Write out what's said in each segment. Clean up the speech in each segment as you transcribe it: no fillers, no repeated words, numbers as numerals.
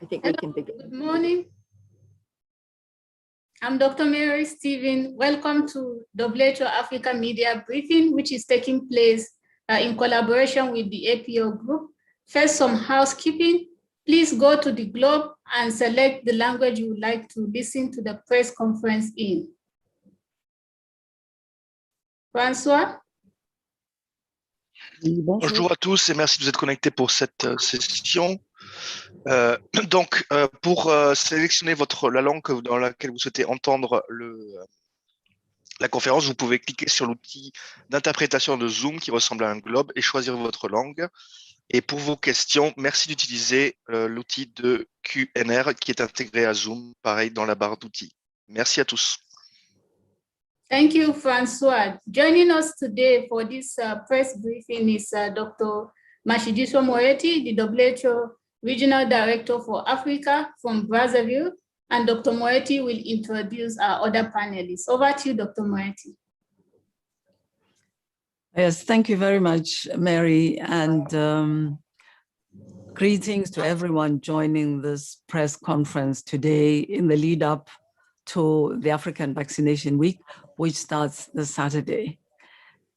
I think Hello, we can begin. good morning. I'm Dr. Mary Stephen. Welcome to WHO Africa Media Briefing, which is taking place in collaboration with the APO Group. First, some housekeeping. Please go to the globe and select the language you would like to listen to the press conference in. François? Bonjour à tous et merci de vous être connectés pour cette session. Pour sélectionner la langue dans laquelle vous souhaitez entendre la conférence, vous pouvez cliquer sur l'outil d'interprétation de Zoom qui ressemble à un globe et choisir votre langue. Et pour vos questions, merci d'utiliser l'outil de QNR qui est intégré à Zoom, pareil dans la barre d'outils. Merci à tous. Thank you, François. Joining us today for this press briefing is Dr. Matshidiso Moeti, the WHO Regional Director for Africa from Brazzaville, and Dr. Moeti will introduce our other panelists. Over to you, Dr. Moeti. Yes, thank you very much, Mary, and greetings to everyone joining this press conference today in the lead up to the African Vaccination Week, which starts this Saturday.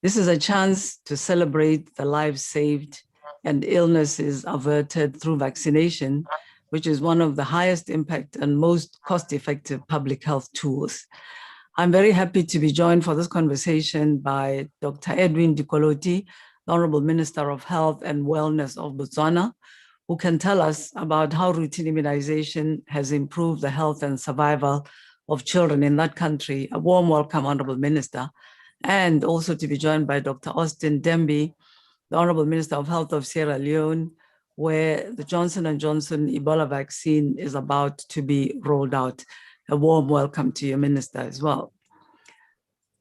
This is a chance to celebrate the lives saved and illnesses averted through vaccination, which is one of the highest impact and most cost-effective public health tools. I'm very happy to be joined for this conversation by Dr. Edwin Dikoloti, the Honourable Minister of Health and Wellness of Botswana, who can tell us about how routine immunization has improved the health and survival of children in that country. A warm welcome, Honourable Minister. And also to be joined by Dr. Austin Demby, the Honourable Minister of Health of Sierra Leone, where the Johnson & Johnson Ebola vaccine is about to be rolled out. A warm welcome to your Minister as well.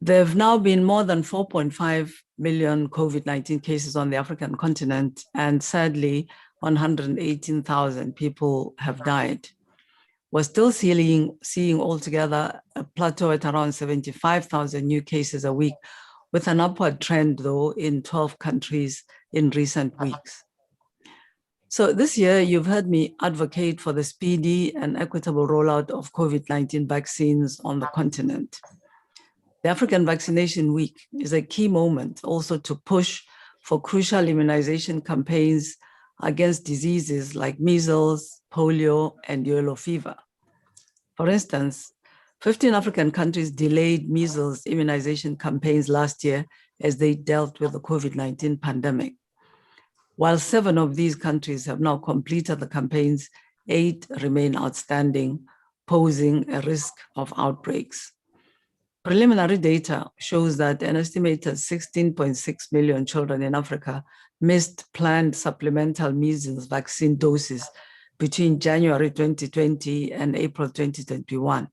There have now been more than 4.5 million COVID-19 cases on the African continent, and sadly, 118,000 people have died. We're still seeing altogether a plateau at around 75,000 new cases a week, with an upward trend, though, in 12 countries in recent weeks. So this year, you've heard me advocate for the speedy and equitable rollout of COVID-19 vaccines on the continent. The African Vaccination Week is a key moment also to push for crucial immunization campaigns against diseases like measles, polio, and yellow fever. For instance, 15 African countries delayed measles immunization campaigns last year as they dealt with the COVID-19 pandemic. While 7 of these countries have now completed the campaigns, 8 remain outstanding, posing a risk of outbreaks. Preliminary data shows that an estimated 16.6 million children in Africa missed planned supplemental measles vaccine doses between January 2020 and April 2021.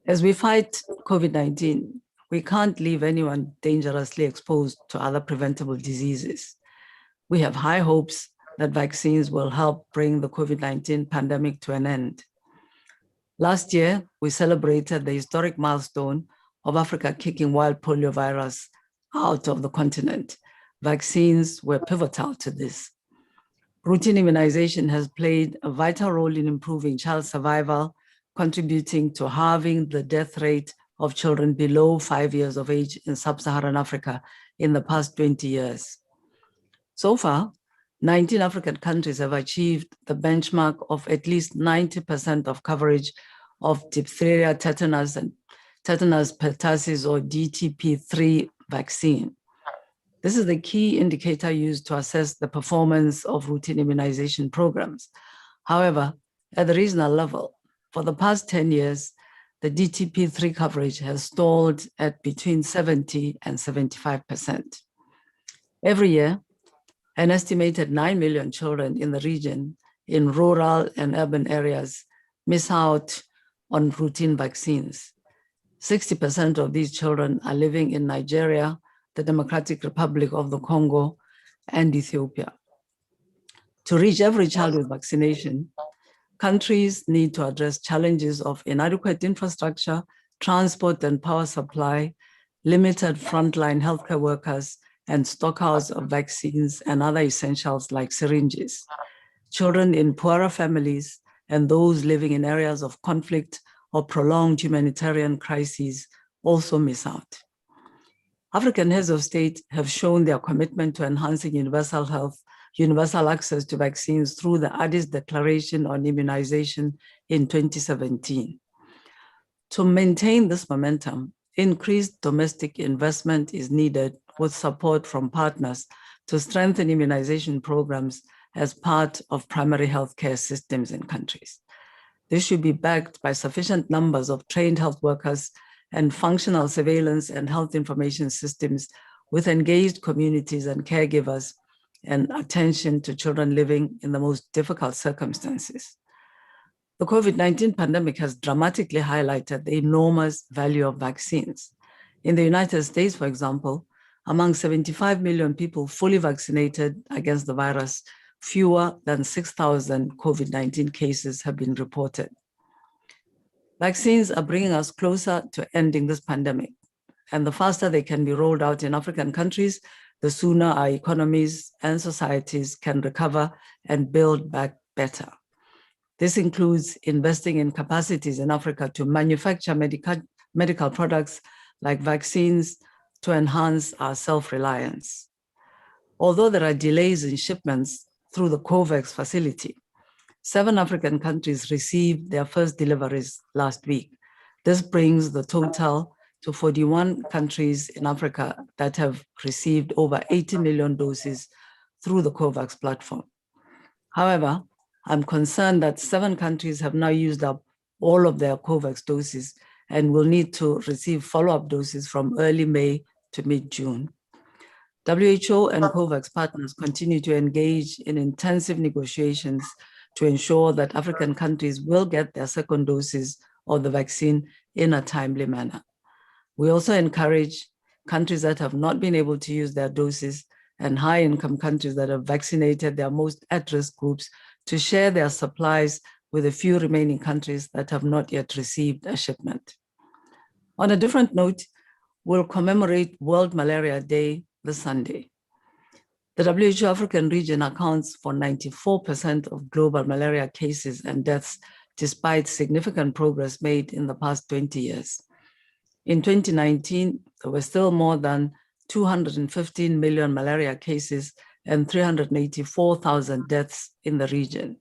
As we fight COVID-19, we can't leave anyone dangerously exposed to other preventable diseases. We have high hopes that vaccines will help bring the COVID-19 pandemic to an end. Last year, we celebrated the historic milestone of Africa kicking wild polio virus out of the continent. Vaccines were pivotal to this. Routine immunization has played a vital role in improving child survival, contributing to halving the death rate of children below 5 years of age in sub-Saharan Africa in the past 20 years. So far, 19 African countries have achieved the benchmark of at least 90% of coverage of diphtheria, tetanus, and tetanus pertussis, or DTP3 vaccine. This is the key indicator used to assess the performance of routine immunization programs. However, at the regional level, for the past 10 years, the DTP3 coverage has stalled at between 70 and 75%. Every year, an estimated 9 million children in the region in rural and urban areas miss out on routine vaccines. 60% of these children are living in Nigeria, the Democratic Republic of the Congo, and Ethiopia. To reach every child with vaccination, countries need to address challenges of inadequate infrastructure, transport and power supply, limited frontline healthcare workers, and stockouts of vaccines and other essentials like syringes. Children in poorer families and those living in areas of conflict or prolonged humanitarian crises also miss out. African heads of state have shown their commitment to enhancing universal access to vaccines through the Addis Declaration on Immunization in 2017. To maintain this momentum, increased domestic investment is needed with support from partners to strengthen immunization programs as part of primary healthcare systems in countries. This should be backed by sufficient numbers of trained health workers and functional surveillance and health information systems with engaged communities and caregivers and attention to children living in the most difficult circumstances. The COVID-19 pandemic has dramatically highlighted the enormous value of vaccines. In the United States, for example, among 75 million people fully vaccinated against the virus, fewer than 6,000 COVID-19 cases have been reported. Vaccines are bringing us closer to ending this pandemic, and the faster they can be rolled out in African countries, the sooner our economies and societies can recover and build back better. This includes investing in capacities in Africa to manufacture medical products like vaccines to enhance our self-reliance. Although there are delays in shipments through the COVAX facility, 7 African countries received their first deliveries last week. This brings the total to 41 countries in Africa that have received over 80 million doses through the COVAX platform. However, I'm concerned that 7 countries have now used up all of their COVAX doses and will need to receive follow-up doses from early May to mid-June. WHO and COVAX partners continue to engage in intensive negotiations to ensure that African countries will get their second doses of the vaccine in a timely manner. We also encourage countries that have not been able to use their doses and high-income countries that have vaccinated their most at-risk groups to share their supplies with a few remaining countries that have not yet received a shipment. On a different note, we'll commemorate World Malaria Day this Sunday. The WHO African region accounts for 94% of global malaria cases and deaths, despite significant progress made in the past 20 years. In 2019, there were still more than 215 million malaria cases and 384,000 deaths in the region.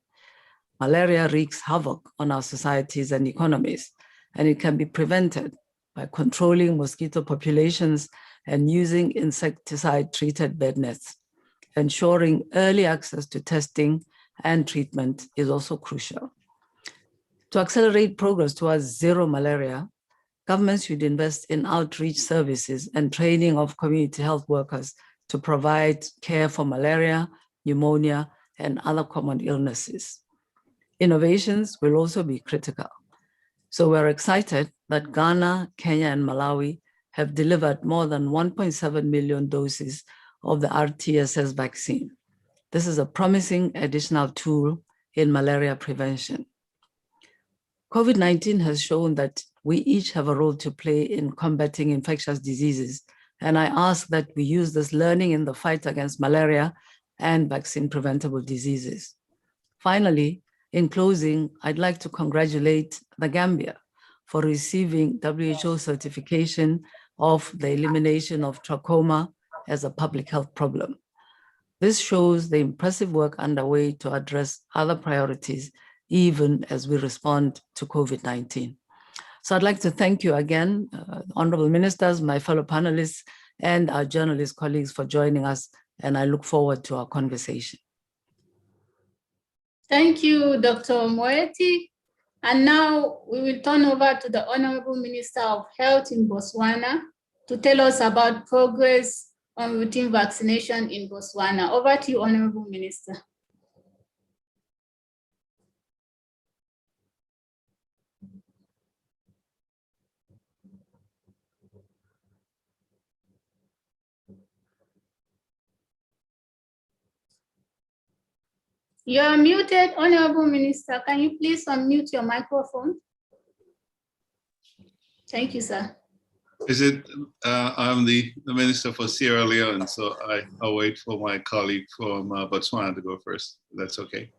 Malaria wreaks havoc on our societies and economies, and it can be prevented by controlling mosquito populations and using insecticide-treated bed nets. Ensuring early access to testing and treatment is also crucial. To accelerate progress towards zero malaria, governments should invest in outreach services and training of community health workers to provide care for malaria, pneumonia, and other common illnesses. Innovations will also be critical. So we're excited that Ghana, Kenya, and Malawi have delivered more than 1.7 million doses of the RTSS vaccine. This is a promising additional tool in malaria prevention. COVID-19 has shown that we each have a role to play in combating infectious diseases, and I ask that we use this learning in the fight against malaria and vaccine-preventable diseases. Finally, in closing, I'd like to congratulate the Gambia for receiving WHO certification of the elimination of trachoma as a public health problem. This shows the impressive work underway to address other priorities, even as we respond to COVID-19. So I'd like to thank you again, honorable ministers, my fellow panelists, and our journalist colleagues for joining us, and I look forward to our conversation. Thank you, Dr. Moeti. And now we will turn over to the Honourable Minister of Health in Botswana to tell us about progress on routine vaccination in Botswana. Over to you, Honourable Minister. You are muted, Honourable Minister. Can you please unmute your microphone? Thank you, sir. Is it, I'm the Minister for Sierra Leone, so I'll wait for my colleague from Botswana to go first. That's okay.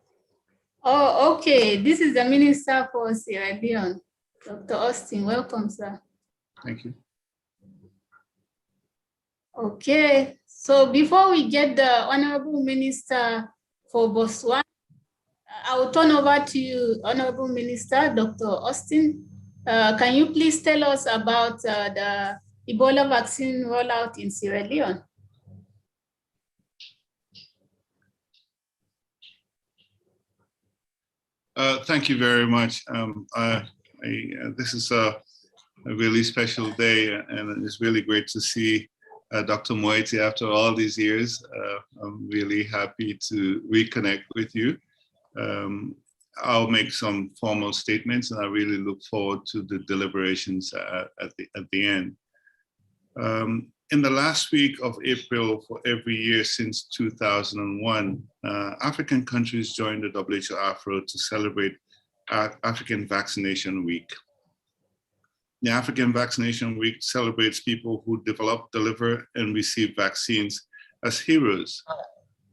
Oh, okay. This is the Minister for Sierra Leone, Dr. Austin. Welcome, sir. Thank you. Okay. So before we get the Honourable Minister for Botswana, I will turn over to you, Honourable Minister, Dr. Austin. Can you please tell us about the Ebola vaccine rollout in Sierra Leone? Thank you very much. This is a really special day, and it's really great to see Dr. Moeti after all these years. I'm really happy to reconnect with you. I'll make some formal statements, and I really look forward to the deliberations at the end. In the last week of April for every year since 2001, African countries joined the WHO Afro to celebrate African Vaccination Week. The African Vaccination Week celebrates people who develop, deliver, and receive vaccines as heroes,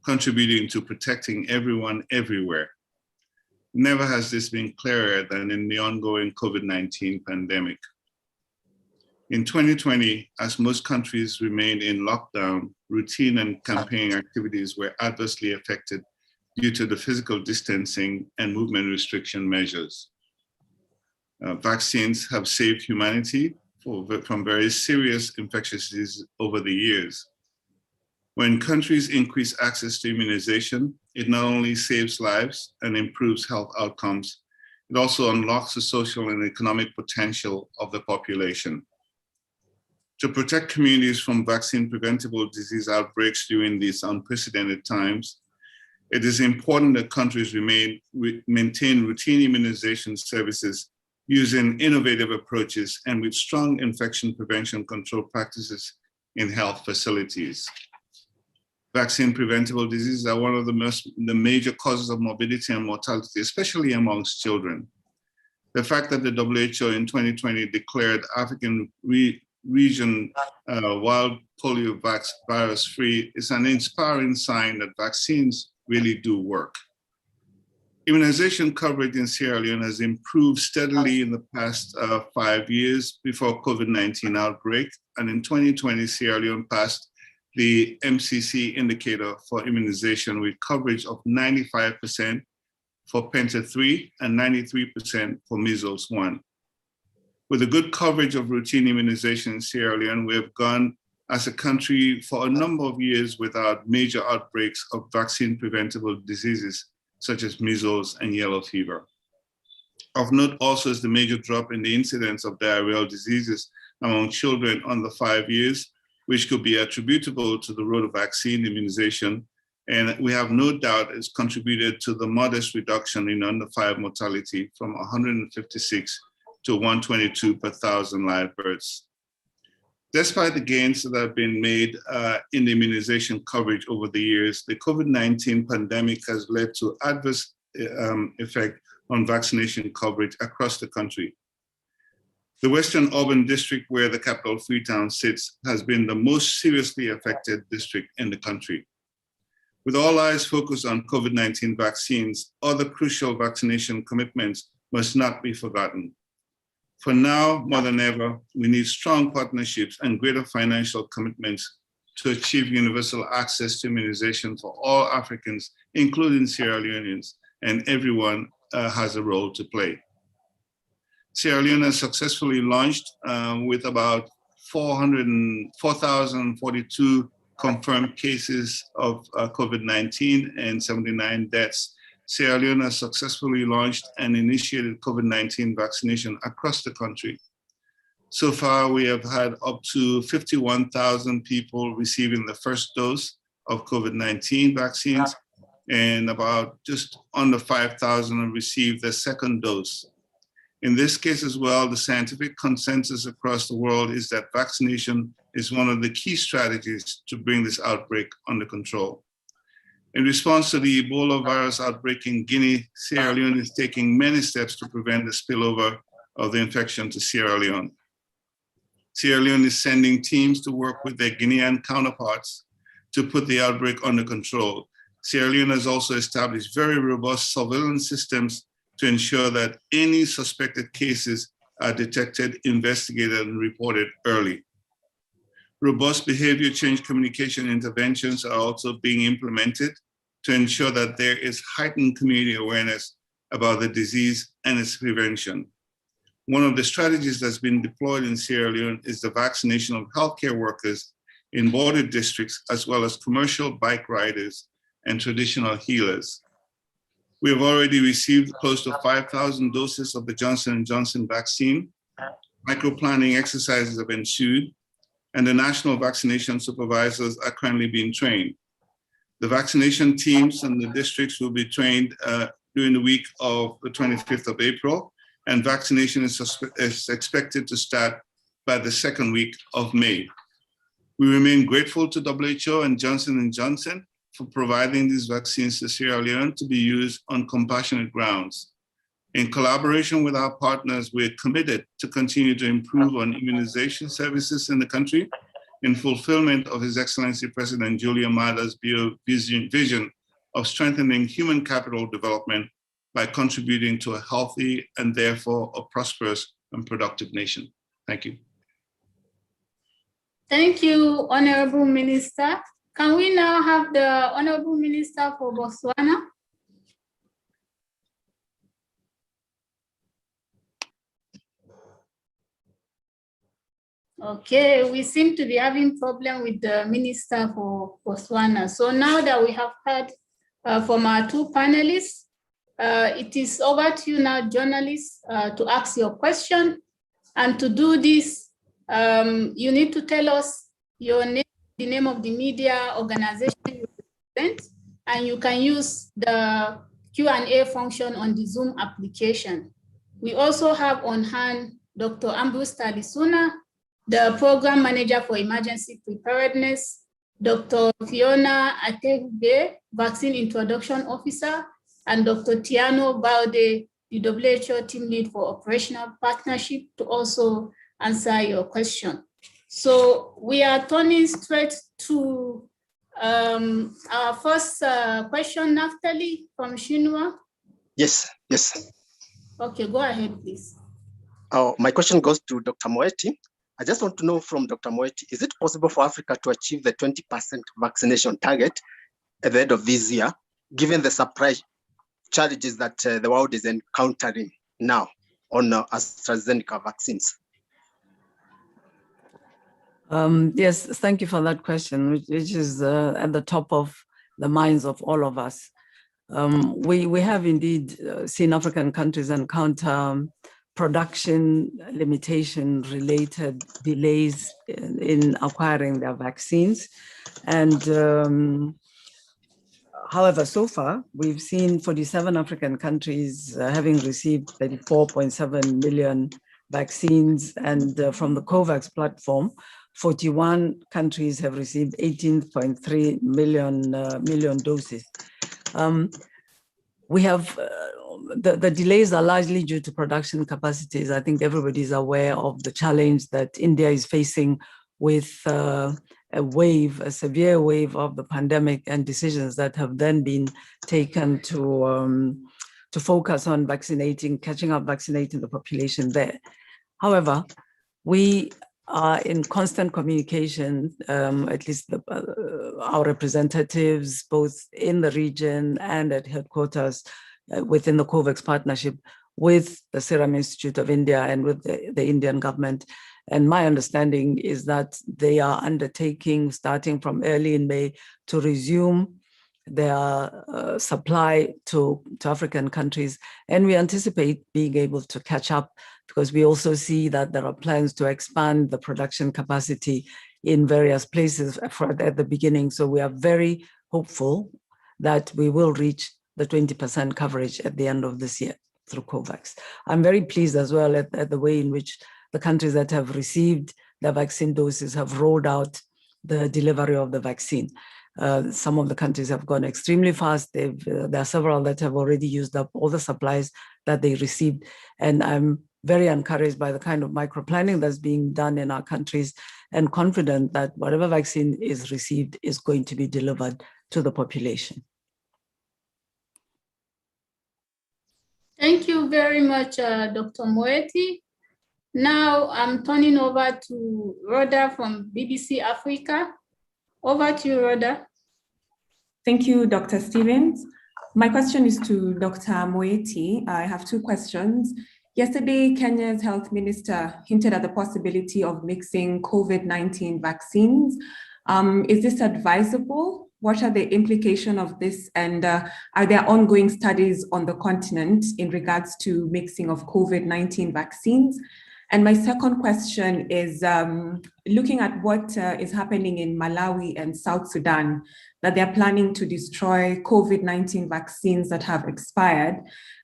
contributing to protecting everyone everywhere. Never has this been clearer than in the ongoing COVID-19 pandemic. In 2020, as most countries remained in lockdown, routine and campaign activities were adversely affected due to the physical distancing and movement restriction measures. Vaccines have saved humanity from very serious infectious diseases over the years. When countries increase access to immunization, it not only saves lives and improves health outcomes, it also unlocks the social and economic potential of the population. To protect communities from vaccine-preventable disease outbreaks during these unprecedented times, it is important that countries maintain routine immunization services using innovative approaches and with strong infection prevention control practices in health facilities. Vaccine-preventable diseases are one of the major causes of morbidity and mortality, especially amongst children. The fact that the WHO in 2020 declared African region wild polio virus free is an inspiring sign that vaccines really do work. Immunization coverage in Sierra Leone has improved steadily in the past 5 years before COVID-19 outbreak, and in 2020, Sierra Leone passed the MCC indicator for immunization with coverage of 95% for Penta 3 and 93% for measles 1. With a good coverage of routine immunization in Sierra Leone, we have gone as a country for a number of years without major outbreaks of vaccine-preventable diseases such as measles and yellow fever. Of note also is the major drop in the incidence of diarrheal diseases among children under 5 years, which could be attributable to the road of vaccine immunization. And we have no doubt it's contributed to the modest reduction in under 5 mortality from 156 to 122 per 1,000 live births. Despite the gains that have been made in the immunization coverage over the years, the COVID-19 pandemic has led to adverse effect on vaccination coverage across the country. The Western Urban District, where the capital Freetown sits, has been the most seriously affected district in the country. With all eyes focused on COVID-19 vaccines, other crucial vaccination commitments must not be forgotten. For now, more than ever, we need strong partnerships and greater financial commitments to achieve universal access to immunization for all Africans, including Sierra Leoneans, and everyone has a role to play. Sierra Leone has successfully launched with about 4,042 confirmed cases of COVID-19 and 79 deaths. Sierra Leone has successfully launched and initiated COVID-19 vaccination across the country. So far, we have had up to 51,000 people receiving the first dose of COVID-19 vaccines, and about just under 5,000 have received the second dose. In this case as well, the scientific consensus across the world is that vaccination is one of the key strategies to bring this outbreak under control. In response to the Ebola virus outbreak in Guinea, Sierra Leone is taking many steps to prevent the spillover of the infection to Sierra Leone. Sierra Leone is sending teams to work with their Guinean counterparts to put the outbreak under control. Sierra Leone has also established very robust surveillance systems to ensure that any suspected cases are detected, investigated, and reported early. Robust behavior change communication interventions are also being implemented to ensure that there is heightened community awareness about the disease and its prevention. One of the strategies that's been deployed in Sierra Leone is the vaccination of healthcare workers in border districts, as well as commercial bike riders and traditional healers. We have already received close to 5,000 doses of the Johnson & Johnson vaccine. Micro-planning exercises have ensued, and the national vaccination supervisors are currently being trained. The vaccination teams and the districts will be trained during the week of the 25th of April, and vaccination is expected to start by the second week of May. We remain grateful to WHO and Johnson & Johnson for providing these vaccines to Sierra Leone to be used on compassionate grounds. In collaboration with our partners, we're committed to continue to improve on immunization services in the country in fulfillment of His Excellency President Julia Mada's vision of strengthening human capital development by contributing to a healthy and therefore a prosperous and productive nation. Thank you. Thank you, Honourable Minister. Can we now have the Honourable Minister for Botswana? Okay, we seem to be having problem with the Minister for Botswana. So now that we have heard from our two panelists, it is over to you now, journalists, to ask your question. And to do this, you need to tell us your name, the name of the media organization you represent, and you can use the Q&A function on the Zoom application. We also have on hand Dr. Ambrose Talisuna, the Program Manager for Emergency Preparedness, Dr. Fiona Atehube, Vaccine Introduction Officer, and Dr. Tiano Balde, the WHO Team Lead for Operational Partnership, to also answer your question. So we are turning straight to our first question, Naftali from Shinua. Yes. Okay, go ahead, please. My question goes to Dr. Moeti. I just want to know from Dr. Moeti, is it possible for Africa to achieve the 20% vaccination target at the end of this year, given the surprise challenges that the world is encountering now on AstraZeneca vaccines? Yes, thank you for that question, which is at the top of the minds of all of us. We have indeed seen African countries encounter production limitation related delays in acquiring their vaccines. And however, so far, we've seen 47 African countries having received 34.7 million vaccines. And from the COVAX platform, 41 countries have received 18.3 million doses. We have the delays are largely due to production capacities. I think everybody's aware of the challenge that India is facing with a severe wave of the pandemic, and decisions that have then been taken to focus on catching up vaccinating the population there. However, we are in constant communication, at least our representatives, both in the region and at headquarters within the COVAX partnership, with the Serum Institute of India and with the Indian government. And my understanding is that they are undertaking, starting from early in May, to resume their supply to African countries. And we anticipate being able to catch up, because we also see that there are plans to expand the production capacity in various places at the beginning. So we are very hopeful that we will reach the 20% coverage at the end of this year through COVAX. I'm very pleased as well at the way in which the countries that have received the vaccine doses have rolled out the delivery of the vaccine. Some of the countries have gone extremely fast. There are several that have already used up all the supplies that they received. And I'm very encouraged by the kind of micro-planning that's being done in our countries, and confident that whatever vaccine is received is going to be delivered to the population. Thank you very much, Dr. Moeti. Now I'm turning over to Rhoda from BBC Africa. Over to you, Rhoda. Thank you, Dr. Stevens. My question is to Dr. Moeti. I have two questions. Yesterday, Kenya's health minister hinted at the possibility of mixing COVID-19 vaccines. Is this advisable? What are the implications of this? And are there ongoing studies on the continent in regards to mixing of COVID-19 vaccines? And my second question is looking at what is happening in Malawi and South Sudan, that they're planning to destroy COVID-19 vaccines that have expired.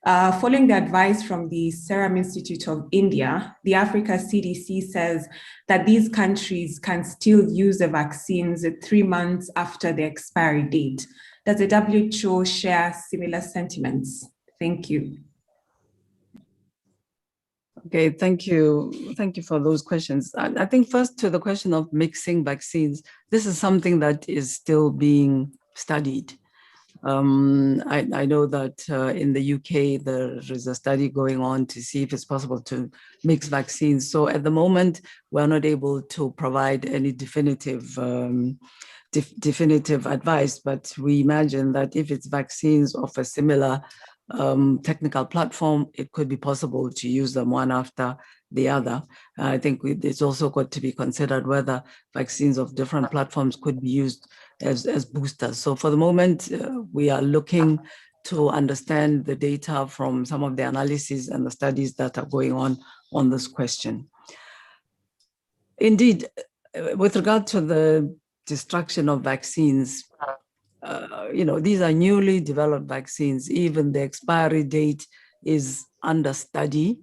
Following the advice from the Serum Institute of India, the Africa CDC says that these countries can still use the vaccines 3 months after the expiry date. Does the WHO share similar sentiments? Thank you. Okay, thank you. Thank you for those questions. I think first to the question of mixing vaccines, this is something that is still being studied. I know that in the UK, there is a study going on to see if it's possible to mix vaccines. So at the moment, we're not able to provide any definitive advice, but we imagine that if it's vaccines of a similar technical platform, it could be possible to use them one after the other. I think it's also got to be considered whether vaccines of different platforms could be used as boosters. So for the moment, we are looking to understand the data from some of the analyses and the studies that are going on this question. Indeed, with regard to the destruction of vaccines, these are newly developed vaccines. Even the expiry date is under study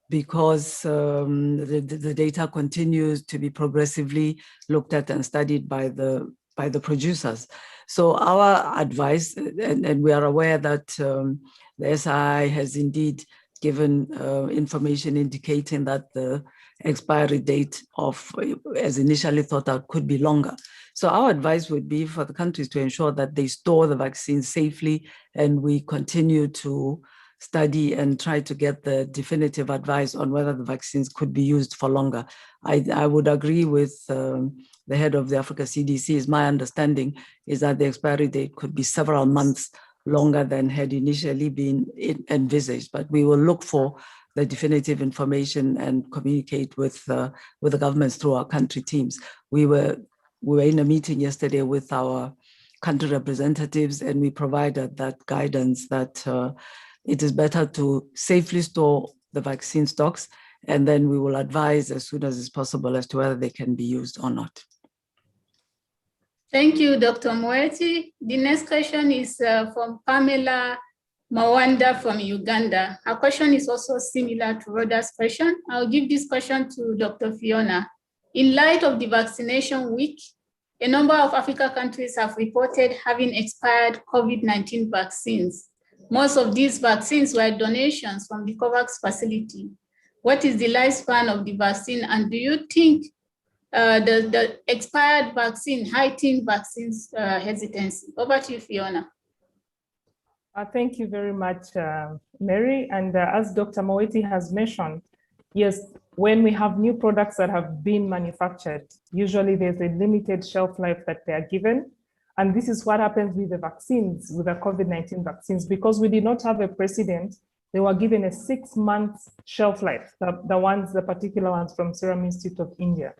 because the data continues to be progressively looked at and studied by the producers. So our advice, and we are aware that the SI has indeed given information indicating that the expiry date of, as initially thought out, could be longer. So our advice would be for the countries to ensure that they store the vaccine safely, and we continue to study and try to get the definitive advice on whether the vaccines could be used for longer. I would agree with the head of the Africa CDC. My understanding is that the expiry date could be several months longer than had initially been envisaged, but we will look for the definitive information and communicate with the governments through our country teams. We were in a meeting yesterday with our country representatives, and we provided that guidance that it is better to safely store the vaccine stocks, and then we will advise as soon as it's possible as to whether they can be used or not. Thank you, Dr. Moeti. The next question is from Pamela Mawanda from Uganda. Her question is also similar to Rhoda's question. I'll give this question to Dr. Fiona. In light of the vaccination week, a number of African countries have reported having expired COVID-19 vaccines. Most of these vaccines were donations from the COVAX facility. What is the lifespan of the vaccine, and do you think the expired vaccine heightened vaccines hesitancy? Over to you, Fiona. Thank you very much, Mary. And as Dr. Moeti has mentioned, yes, when we have new products that have been manufactured, usually there's a limited shelf life that they are given. And this is what happens with the vaccines, with the COVID-19 vaccines. Because we did not have a precedent, they were given a 6-month shelf life, the particular ones from Serum Institute of India.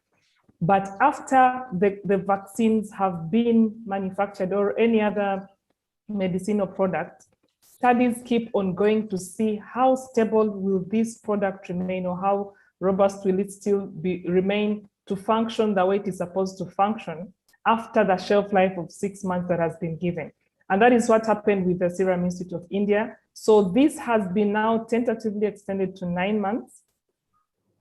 But after the vaccines have been manufactured or any other medicinal product, studies keep on going to see how stable will this product remain, or how robust will it still remain to function the way it is supposed to function after the shelf life of 6 months that has been given. And that is what happened with the Serum Institute of India. So this has been now tentatively extended to 9 months.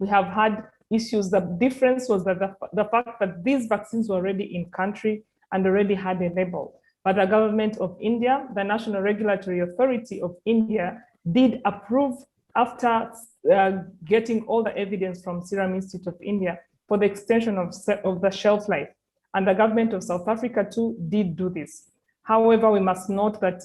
We have had issues. The difference was that the fact that these vaccines were already in country and already had a label. But the government of India, the National Regulatory Authority of India, did approve after getting all the evidence from Serum Institute of India for the extension of the shelf life. And the government of South Africa too did do this. However, we must note that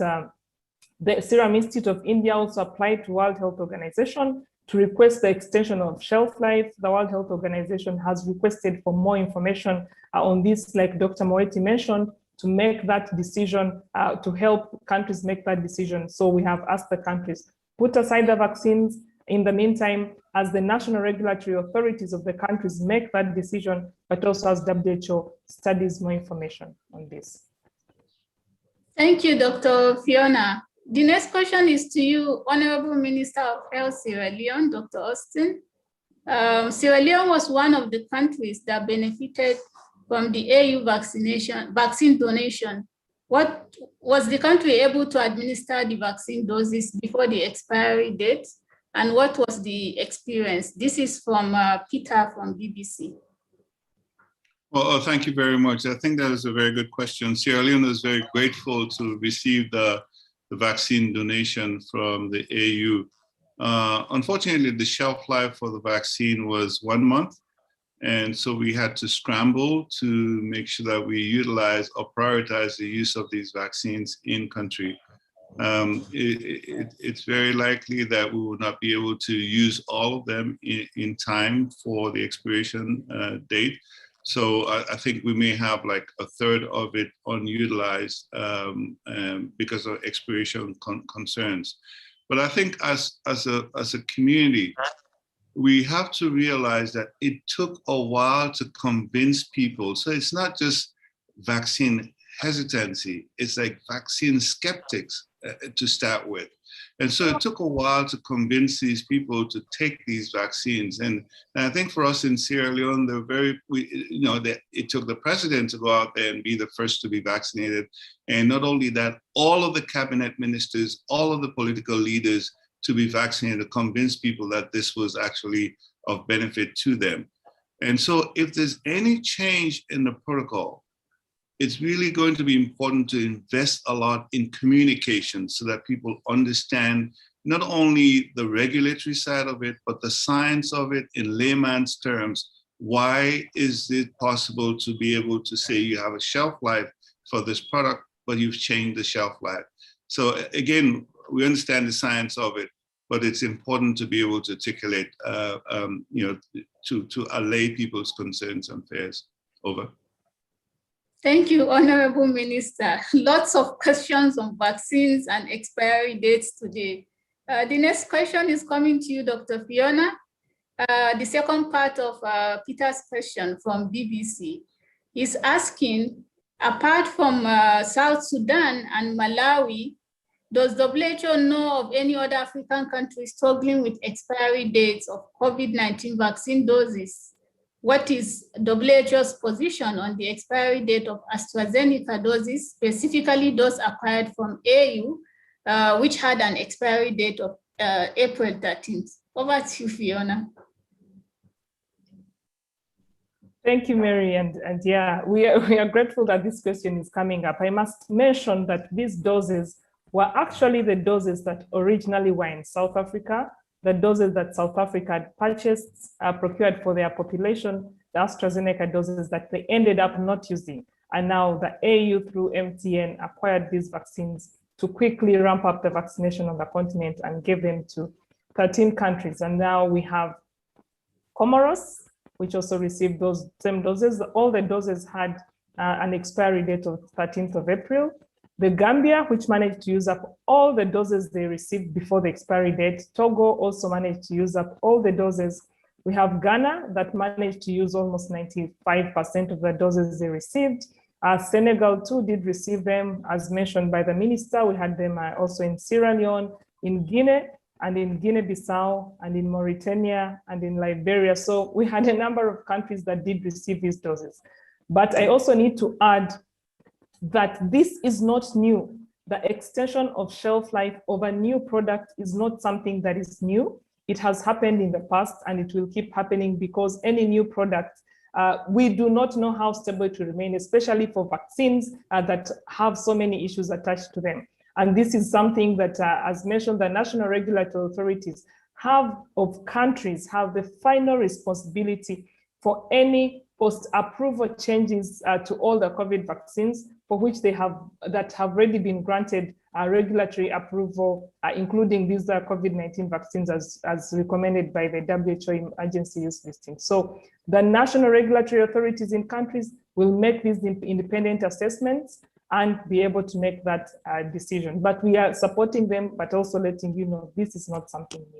The Serum Institute of India also applied to World Health Organization to request the extension of shelf life. The World Health Organization has requested for more information on this, like Dr. Moeti mentioned, to make that decision, to help countries make that decision. So we have asked the countries, put aside the vaccines. In the meantime, as the national regulatory authorities of the countries make that decision, but also as WHO studies more information on this. Thank you, Dr. Fiona. The next question is to you, Honourable Minister of Health, Sierra Leone, Dr. Austin. Sierra Leone was one of the countries that benefited from the AU vaccine donation. What was the country able to administer the vaccine doses before the expiry date? And what was the experience? This is from Peter from BBC. Well, thank you very much. I think that is a very good question. Sierra Leone is very grateful to receive the vaccine donation from the AU. Unfortunately, the shelf life for the vaccine was 1 month. And so we had to scramble to make sure that we utilize or prioritize the use of these vaccines in country. It's very likely that we will not be able to use all of them in time for the expiration date. So I think we may have like a third of it unutilized because of expiration concerns. But I think as a community, we have to realize that it took a while to convince people. So it's not just vaccine hesitancy, it's like vaccine skeptics to start with. And so it took a while to convince these people to take these vaccines. And I think for us in Sierra Leone, it took the president to go out there and be the first to be vaccinated. And not only that, all of the cabinet ministers, all of the political leaders to be vaccinated, to convince people that this was actually of benefit to them. And so if there's any change in the protocol, it's really going to be important to invest a lot in communication so that people understand not only the regulatory side of it, but the science of it in layman's terms. Why is it possible to be able to say you have a shelf life for this product, but you've changed the shelf life? So again, we understand the science of it, but it's important to be able to articulate, to allay people's concerns and fears. Over. Thank you, Honourable Minister. Lots of questions on vaccines and expiry dates today. The next question is coming to you, Dr. Fiona. The second part of Peter's question from BBC is asking, apart from South Sudan and Malawi, does WHO know of any other African countries struggling with expiry dates of COVID-19 vaccine doses? What is WHO's position on the expiry date of AstraZeneca doses, specifically those acquired from AU, which had an expiry date of April 13th? Over to you, Fiona. Thank you, Mary. And yeah, we are grateful that this question is coming up. I must mention that these doses were actually the doses that originally were in South Africa, the doses that South Africa had purchased, procured for their population, the AstraZeneca doses that they ended up not using. And now the AU through MTN acquired these vaccines to quickly ramp up the vaccination on the continent and give them to 13 countries. And now we have Comoros, which also received those same doses. All the doses had an expiry date of 13th of April. The Gambia, which managed to use up all the doses they received before the expiry date. Togo also managed to use up all the doses. We have Ghana that managed to use almost 95% of the doses they received. Senegal too did receive them, as mentioned by the minister. We had them also in Sierra Leone, in Guinea, and in Guinea-Bissau, and in Mauritania, and in Liberia. So we had a number of countries that did receive these doses. But I also need to add that this is not new. The extension of shelf life of a new product is not something that is new. It has happened in the past and it will keep happening because any new product, we do not know how stable it will remain, especially for vaccines that have so many issues attached to them. And this is something that, as mentioned, the national regulatory authorities of countries have the final responsibility for any post-approval changes to all the COVID vaccines for which that have already been granted regulatory approval, including these COVID-19 vaccines as recommended by the WHO emergency use listing. So the national regulatory authorities in countries will make these independent assessments and be able to make that decision. But we are supporting them, but also letting you know this is not something new.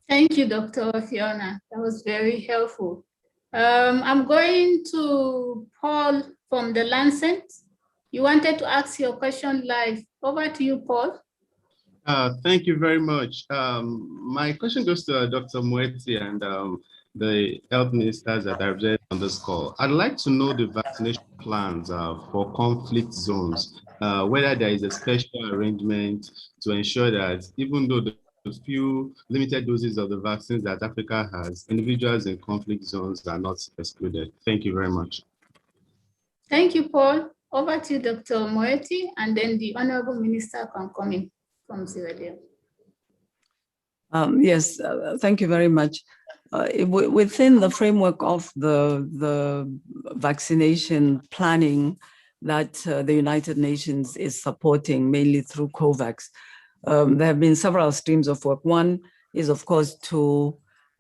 Thank you, Dr. Fiona. That was very helpful. I'm going to Paul from the Lancet. You wanted to ask your question live. Over to you, Paul. Thank you very much. My question goes to Dr. Moeti and the health ministers that are represented on this call. I'd like to know the vaccination plans for conflict zones, whether there is a special arrangement to ensure that even though the few limited doses of the vaccines that Africa has, individuals in conflict zones are not excluded. Thank you very much. Thank you, Paul. Over to Dr. Moeti, and then the Honourable Minister can come in from Sierra Leone. Yes, thank you very much. Within the framework of the vaccination planning that the United Nations is supporting, mainly through COVAX, there have been several streams of work. One is, of course, to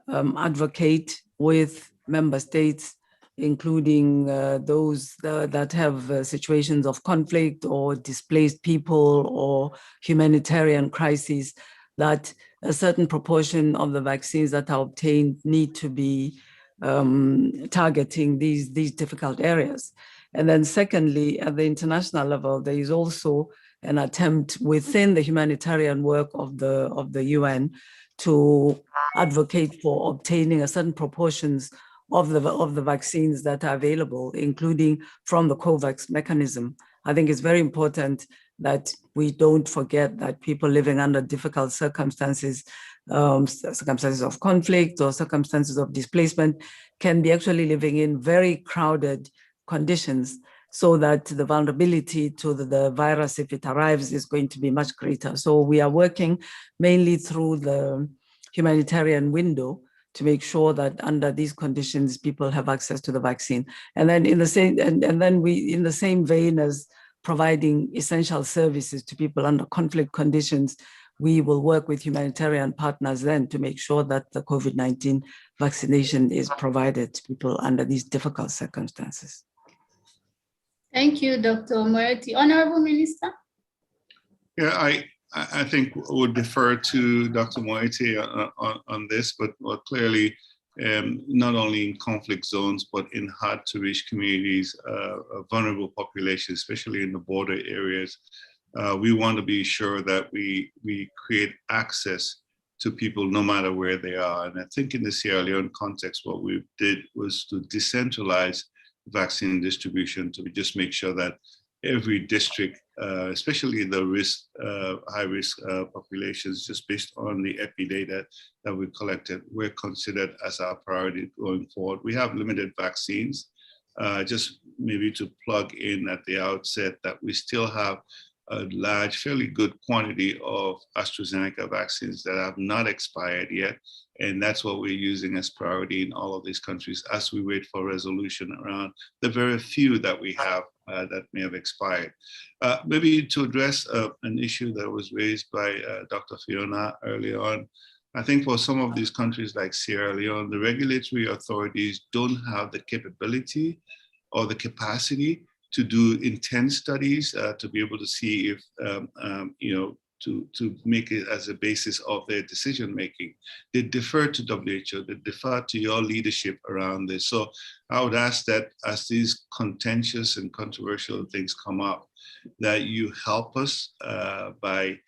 advocate with member states, including those that have situations of conflict or displaced people or humanitarian crises, that a certain proportion of the vaccines that are obtained need to be targeting these difficult areas. And then secondly, at the international level, there is also an attempt within the humanitarian work of the UN to advocate for obtaining a certain proportions of the vaccines that are available, including from the COVAX mechanism. I think it's very important that we don't forget that people living under difficult circumstances, circumstances of conflict or circumstances of displacement, can be actually living in very crowded conditions, so that the vulnerability to the virus, if it arrives, is going to be much greater. So we are working mainly through the humanitarian window to make sure that under these conditions, people have access to the vaccine. And then in the same, and then we, in the same vein as providing essential services to people under conflict conditions, we will work with humanitarian partners then to make sure that the COVID-19 vaccination is provided to people under these difficult circumstances. Thank you, Dr. Moeti. Honourable Minister. Yeah, I think we'll defer to Dr. Moeti on this, but clearly, not only in conflict zones, but in hard-to-reach communities, vulnerable populations, especially in the border areas, we want to be sure that we create access to people no matter where they are. And I think in the Sierra Leone context, what we did was to decentralize vaccine distribution to just make sure that every district, especially the high-risk populations, just based on the epi data that we collected, were considered as our priority going forward. We have limited vaccines. Just maybe to plug in at the outset that we still have a large, fairly good quantity of AstraZeneca vaccines that have not expired yet. And that's what we're using as priority in all of these countries as we wait for resolution around the very few that we have that may have expired. Maybe to address an issue that was raised by Dr. Fiona early on, I think for some of these countries like Sierra Leone, the regulatory authorities don't have the capability or the capacity to do intense studies to be able to see if, to make it as a basis of their decision making. They defer to WHO, they defer to your leadership around this. So I would ask that as these contentious and controversial things come up, that you help us by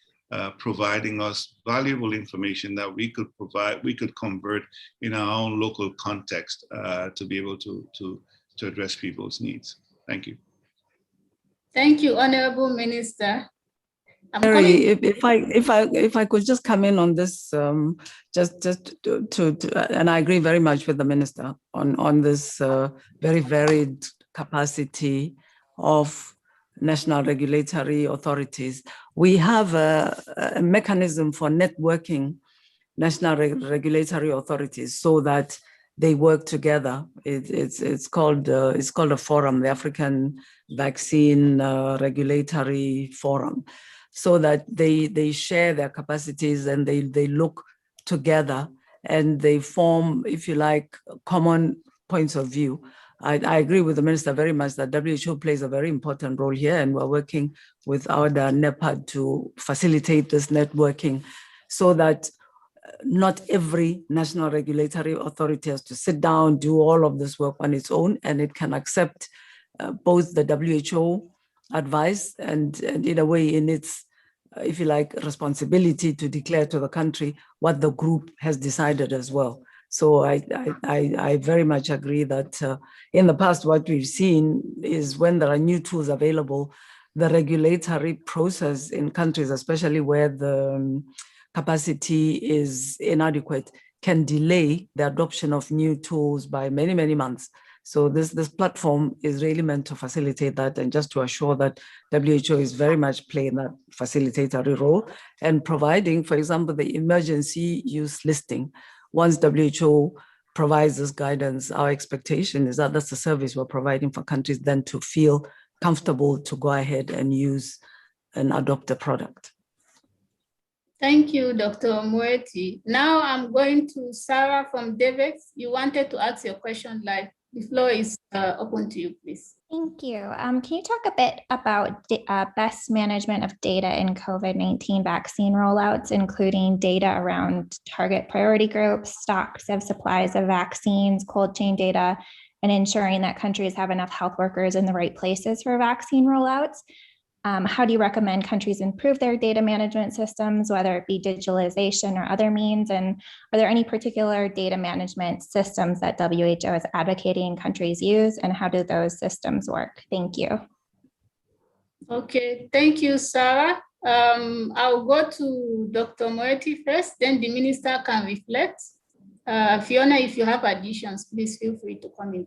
providing us valuable information that we could convert in our own local context to be able to address people's needs. Thank you. Thank you, Honourable Minister. Mary, if I could just come in on this, just and I agree very much with the Minister on this very varied capacity of national regulatory authorities. We have a mechanism for networking national regulatory authorities so that they work together. It's called a forum, the African Vaccine Regulatory Forum, so that they share their capacities and they look together and they form, if you like, common points of view. I agree with the minister very much that WHO plays a very important role here, and we're working with our NEPAD to facilitate this networking so that not every national regulatory authority has to sit down, do all of this work on its own, and it can accept both the WHO advice and in a way in its, if you like, responsibility to declare to the country what the group has decided as well. So I very much agree that in the past, what we've seen is when there are new tools available, the regulatory process in countries, especially where the capacity is inadequate, can delay the adoption of new tools by many, many months. So this platform is really meant to facilitate that, and just to assure that WHO is very much playing that facilitatory role and providing, for example, the emergency use listing. Once WHO provides this guidance, our expectation is that that's the service we're providing for countries then to feel comfortable to go ahead and use and adopt a product. Thank you, Dr. Moeti. Now I'm going to Sarah from DEVEX. You wanted to ask your question live. The floor is open to you, please. Thank you. Can you talk a bit about best management of data in COVID-19 vaccine rollouts, including data around target priority groups, stocks of supplies of vaccines, cold chain data, and ensuring that countries have enough health workers in the right places for vaccine rollouts? How do you recommend countries improve their data management systems, whether it be digitalization or other means? And are there any particular data management systems that WHO is advocating countries use, and how do those systems work? Thank you. Okay, thank you, Sarah. I'll go to Dr. Moeti first, then the minister can reflect. Fiona, if you have additions, please feel free to come in.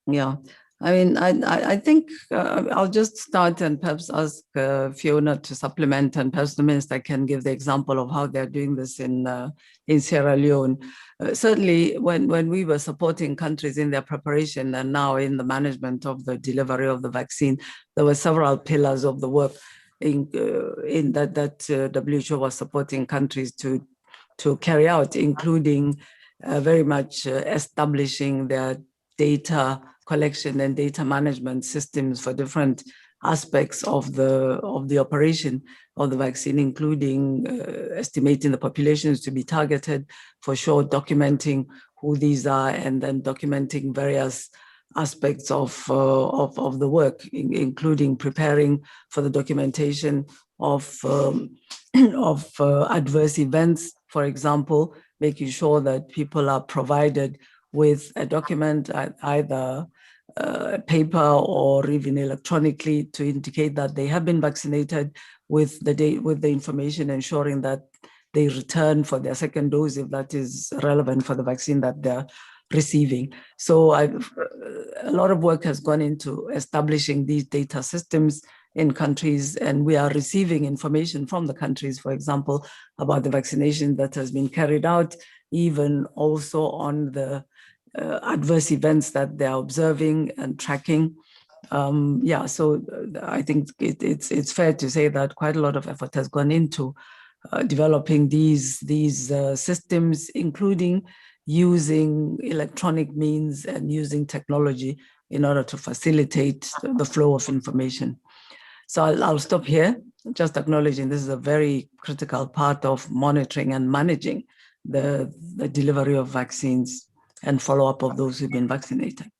Yeah. I mean, I think I'll just start and perhaps ask Fiona to supplement, and perhaps the minister can give the example of how they're doing this in Sierra Leone. Certainly, when we were supporting countries in their preparation and now in the management of the delivery of the vaccine, there were several pillars of the work in that WHO was supporting countries to carry out, including very much establishing their data collection and data management systems for different aspects of the operation of the vaccine, including estimating the populations to be targeted, for sure, documenting who these are, and then documenting various aspects of the work, including preparing for the documentation of adverse events, for example, making sure that people are provided with a document, either paper or even electronically, to indicate that they have been vaccinated, with the information ensuring that they return for their second dose if that is relevant for the vaccine that they're receiving. So a lot of work has gone into establishing these data systems in countries, and we are receiving information from the countries, for example, about the vaccination that has been carried out, even also on the adverse events that they're observing and tracking. Yeah, so I think it's fair to say that quite a lot of effort has gone into developing these systems, including using electronic means and using technology in order to facilitate the flow of information. So I'll stop here, just acknowledging this is a very critical part of monitoring and managing the delivery of vaccines and follow-up of those who've been vaccinated.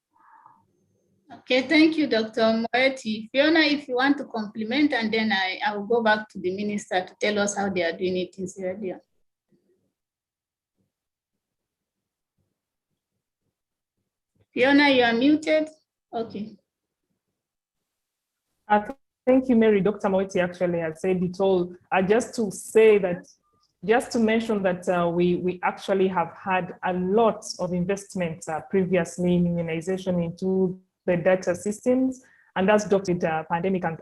Okay, thank you, Dr. Moeti. Fiona, if you want to compliment, and then I will go back to the minister to tell us how they are doing it in Sierra Leone. Fiona, you are muted. Okay. Thank you, Mary. Dr. Moeti actually has said it all. Just to mention that we actually have had a lot of investment previously in immunization into the data systems. and that's during the pandemic and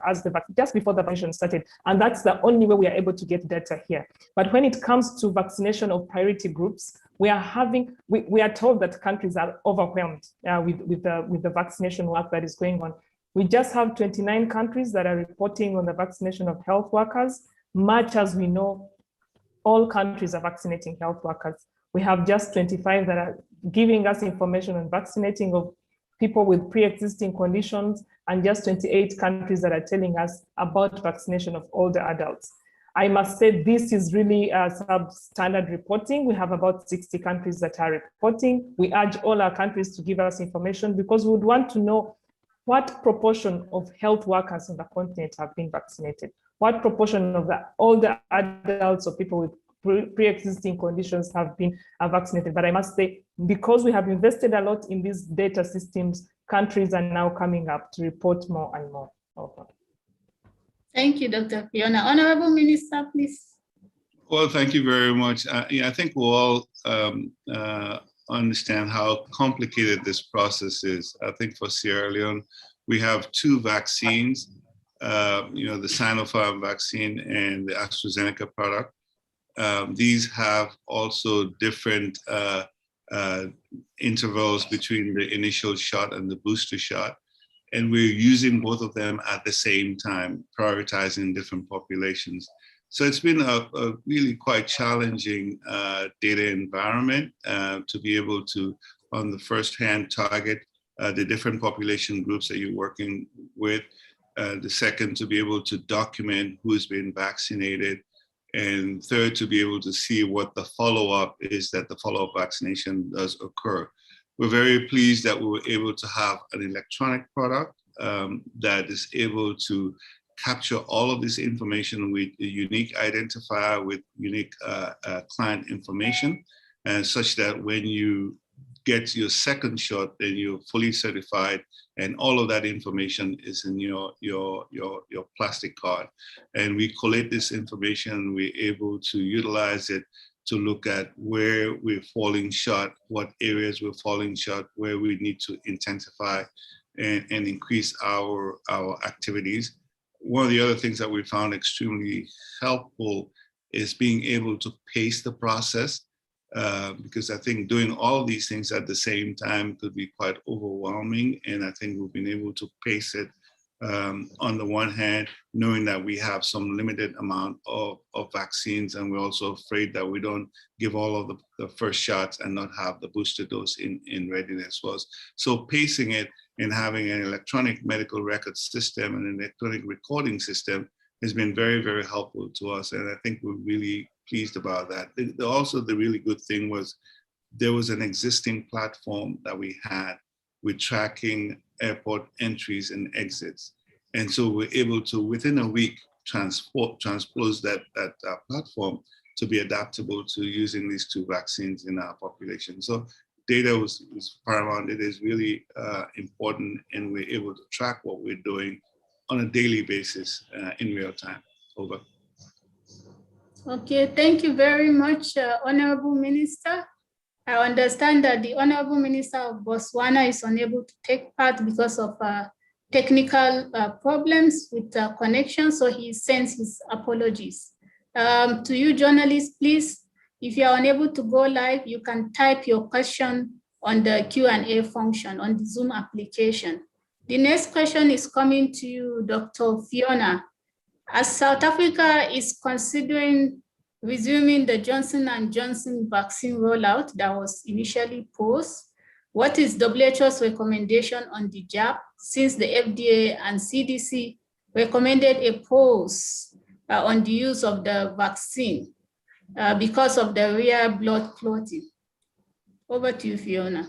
just before the vaccination started. And that's the only way we are able to get data here. But when it comes to vaccination of priority groups, we are told that countries are overwhelmed with the vaccination work that is going on. We just have 29 countries that are reporting on the vaccination of health workers. Much as we know, all countries are vaccinating health workers. We have just 25 that are giving us information on vaccinating of people with pre-existing conditions, and just 28 countries that are telling us about vaccination of older adults. I must say this is really substandard reporting. We have about 60 countries that are reporting. We urge all our countries to give us information because we would want to know what proportion of health workers on the continent have been vaccinated. What proportion of the older adults or people with pre-existing conditions have been vaccinated. But I must say, because we have invested a lot in these data systems, countries are now coming up to report more and more. Over. Thank you, Dr. Fiona. Honourable Minister, please. Well, thank you very much. I think we all understand how complicated this process is. I think for Sierra Leone, we have 2 vaccines, the Sinopharm vaccine and the AstraZeneca product. These have also different intervals between the initial shot and the booster shot. And we're using both of them at the same time, prioritizing different populations. So it's been a really quite challenging data environment to be able to, on the first hand, target the different population groups that you're working with. The second, to be able to document who's been vaccinated. And third, to be able to see what the follow-up is, that the follow-up vaccination does occur. We're very pleased that we were able to have an electronic product that is able to capture all of this information with a unique identifier, with unique client information, and such that when you get your second shot, then you're fully certified, and all of that information is in your plastic card. And we collate this information, we're able to utilize it to look at where we're falling short, what areas we're falling short, where we need to intensify and increase our activities. One of the other things that we found extremely helpful is being able to pace the process, because I think doing all these things at the same time could be quite overwhelming. And I think we've been able to pace it on the one hand, knowing that we have some limited amount of vaccines, and we're also afraid that we don't give all of the first shots and not have the booster dose in readiness was. So pacing it and having an electronic medical record system and an electronic recording system has been very, very helpful to us. And I think we're really pleased about that. Also, the really good thing was there was an existing platform that we had with tracking airport entries and exits. And so we're able to, within a week, transpose that platform to be adaptable to using these 2 vaccines in our population. So data was paramount. It is really important, and we're able to track what we're doing on a daily basis in real time. Over. Okay, thank you very much, Honourable Minister. I understand that the Honourable Minister of Botswana is unable to take part because of technical problems with connection, so he sends his apologies. To you journalists, please, if you are unable to go live, you can type your question on the Q&A function on the Zoom application. The next question is coming to you, Dr. Fiona. As South Africa is considering resuming the Johnson & Johnson vaccine rollout that was initially paused, what is WHO's recommendation on the jab, since the FDA and CDC recommended a pause on the use of the vaccine because of the rare blood clotting? Over to you, Fiona.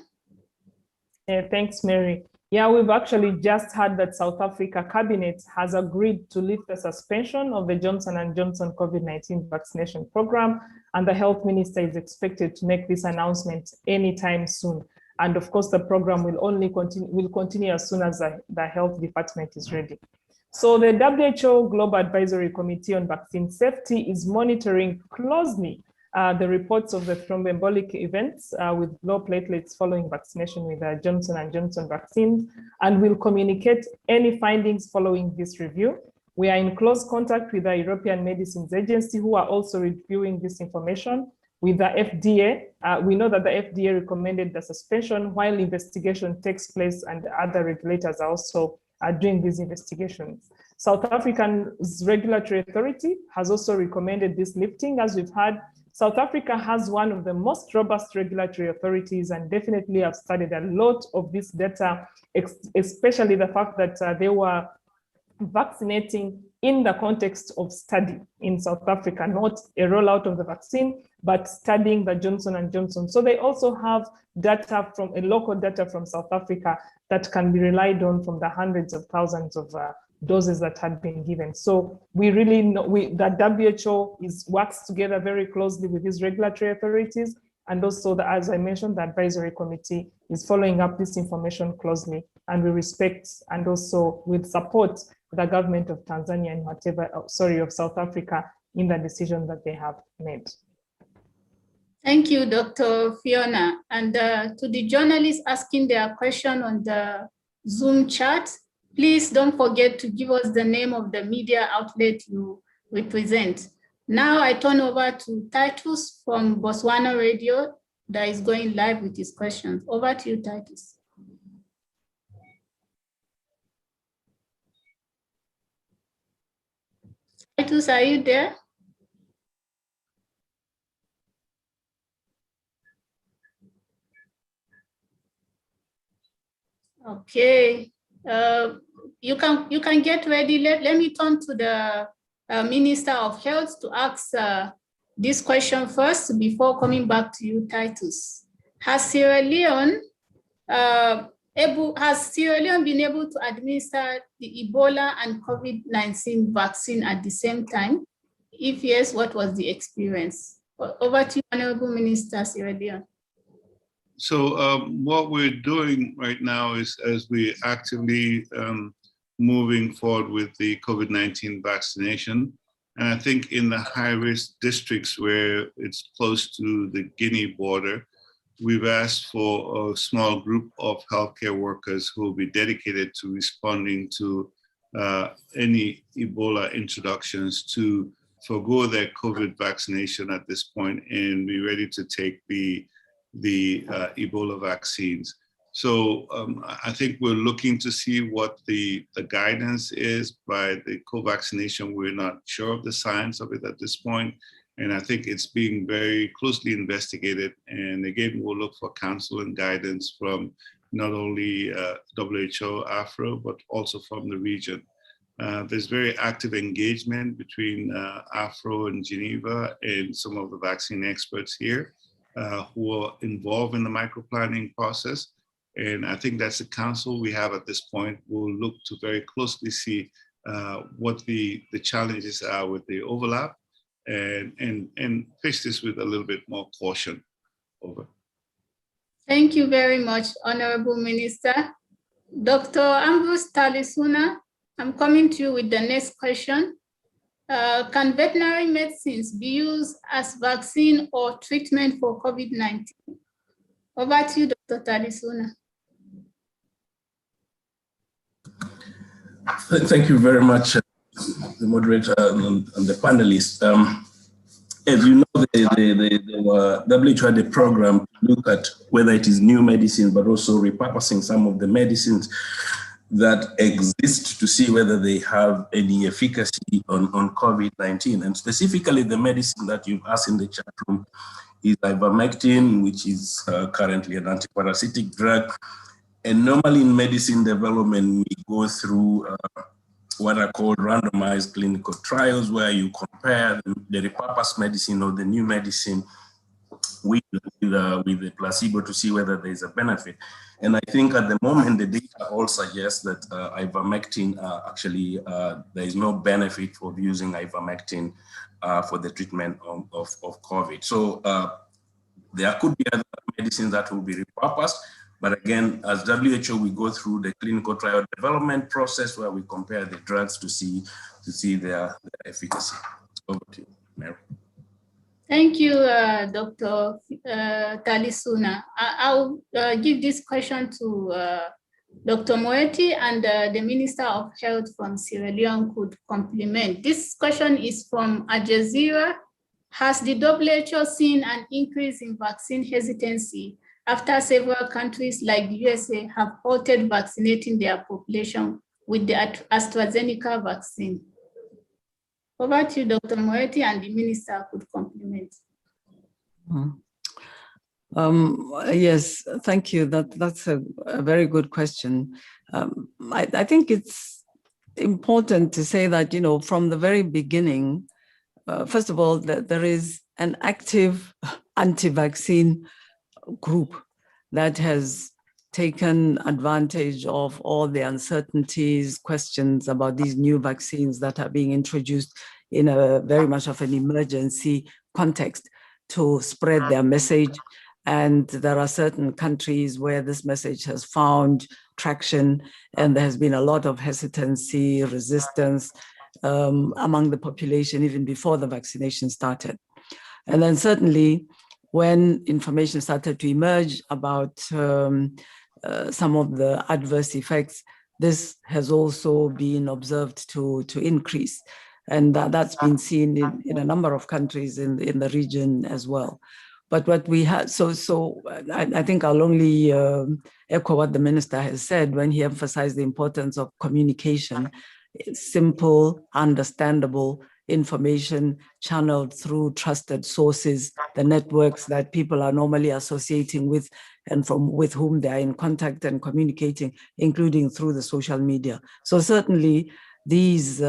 Thanks, Mary. Yeah, we've actually just heard that South Africa Cabinet has agreed to lift the suspension of the Johnson & Johnson COVID-19 vaccination program, and the health minister is expected to make this announcement anytime soon. And of course, the program will continue as soon as the health department is ready. So the WHO Global Advisory Committee on Vaccine Safety is monitoring closely the reports of the thromboembolic events with low platelets following vaccination with the Johnson & Johnson vaccines, and will communicate any findings following this review. We are in close contact with the European Medicines Agency, who are also reviewing this information. With the FDA, we know that the FDA recommended the suspension while investigation takes place, and other regulators are also doing these investigations. South Africa's regulatory authority has also recommended this lifting. As we've heard, South Africa has one of the most robust regulatory authorities, and definitely have studied a lot of this data, especially the fact that they were vaccinating in the context of study in South Africa, not a rollout of the vaccine, but studying the Johnson & Johnson. So they also have data from local data from South Africa that can be relied on from the hundreds of thousands of doses that had been given. So we really know that WHO works together very closely with these regulatory authorities. And also, as I mentioned, the advisory committee is following up this information closely, and we respect and also with support the government of Tanzania and of South Africa in the decision that they have made. Thank you, Dr. Fiona. And to the journalists asking their question on the Zoom chat, please don't forget to give us the name of the media outlet you represent. Now I turn over to Titus from Botswana Radio that is going live with his questions. Over to you, Titus. Titus, are you there? Okay, you can get ready. Let me turn to the Minister of Health to ask this question first before coming back to you, Titus. Has Sierra Leone been able to administer the Ebola and COVID-19 vaccine at the same time? If yes, what was the experience? Over to you, Honourable Minister Sierra Leone. So what we're doing right now is, as we actively moving forward with the COVID-19 vaccination, and I think in the high-risk districts where it's close to the Guinea border, we've asked for a small group of healthcare workers who will be dedicated to responding to any Ebola introductions to forgo their COVID vaccination at this point and be ready to take the Ebola vaccines. So I think we're looking to see what the guidance is by the co-vaccination. We're not sure of the science of it at this point. And I think it's being very closely investigated. And again, we'll look for counsel and guidance from not only WHO, AFRO, but also from the region. There's very active engagement between AFRO and Geneva and some of the vaccine experts here who are involved in the micro-planning process. And I think that's the council we have at this point. We'll look to very closely see what the challenges are with the overlap and face this with a little bit more caution. Over. Thank you very much, Honorable Minister. Dr. Ambrose Talisuna, I'm coming to you with the next question. Can veterinary medicines be used as vaccine or treatment for COVID-19? Over to you, Dr. Talisuna. Thank you very much, the moderator and the panelists. As you know, WHO had a program to look at whether it is new medicine, but also repurposing some of the medicines that exist to see whether they have any efficacy on COVID-19. And specifically, the medicine that you've asked in the chat room is ivermectin, which is currently an antiparasitic drug. And normally in medicine development, we go through what are called randomized clinical trials, where you compare the repurposed medicine or the new medicine with the placebo to see whether there is a benefit. And I think at the moment, the data all suggest that ivermectin actually, there is no benefit for using ivermectin for the treatment of COVID. So there could be other medicines that will be repurposed. But again, as WHO, we go through the clinical trial development process where we compare the drugs to see their efficacy. Over to you, Mary. Thank you, Dr. Talisuna. I'll give this question to Dr. Moeti, and the Minister of Health from Sierra Leone could complement. This question is from Al Jazeera. Has the WHO seen an increase in vaccine hesitancy after several countries like the USA have halted vaccinating their population with the AstraZeneca vaccine? Over to you, Dr. Moeti, and the Minister could complement. Yes, thank you. That's a very good question. I think it's important to say that, from the very beginning, first of all, that there is an active anti-vaccine group that has taken advantage of all the uncertainties, questions about these new vaccines that are being introduced in a very much of an emergency context to spread their message. And there are certain countries where this message has found traction, and there has been a lot of hesitancy, resistance among the population even before the vaccination started. And then certainly when information started to emerge about some of the adverse effects, this has also been observed to increase. And that's been seen in a number of countries in the region as well. But what we had, I think I'll only echo what the minister has said when he emphasized the importance of communication, simple, understandable information channeled through trusted sources, the networks that people are normally associating with and with whom they are in contact and communicating, including through the social media. So certainly these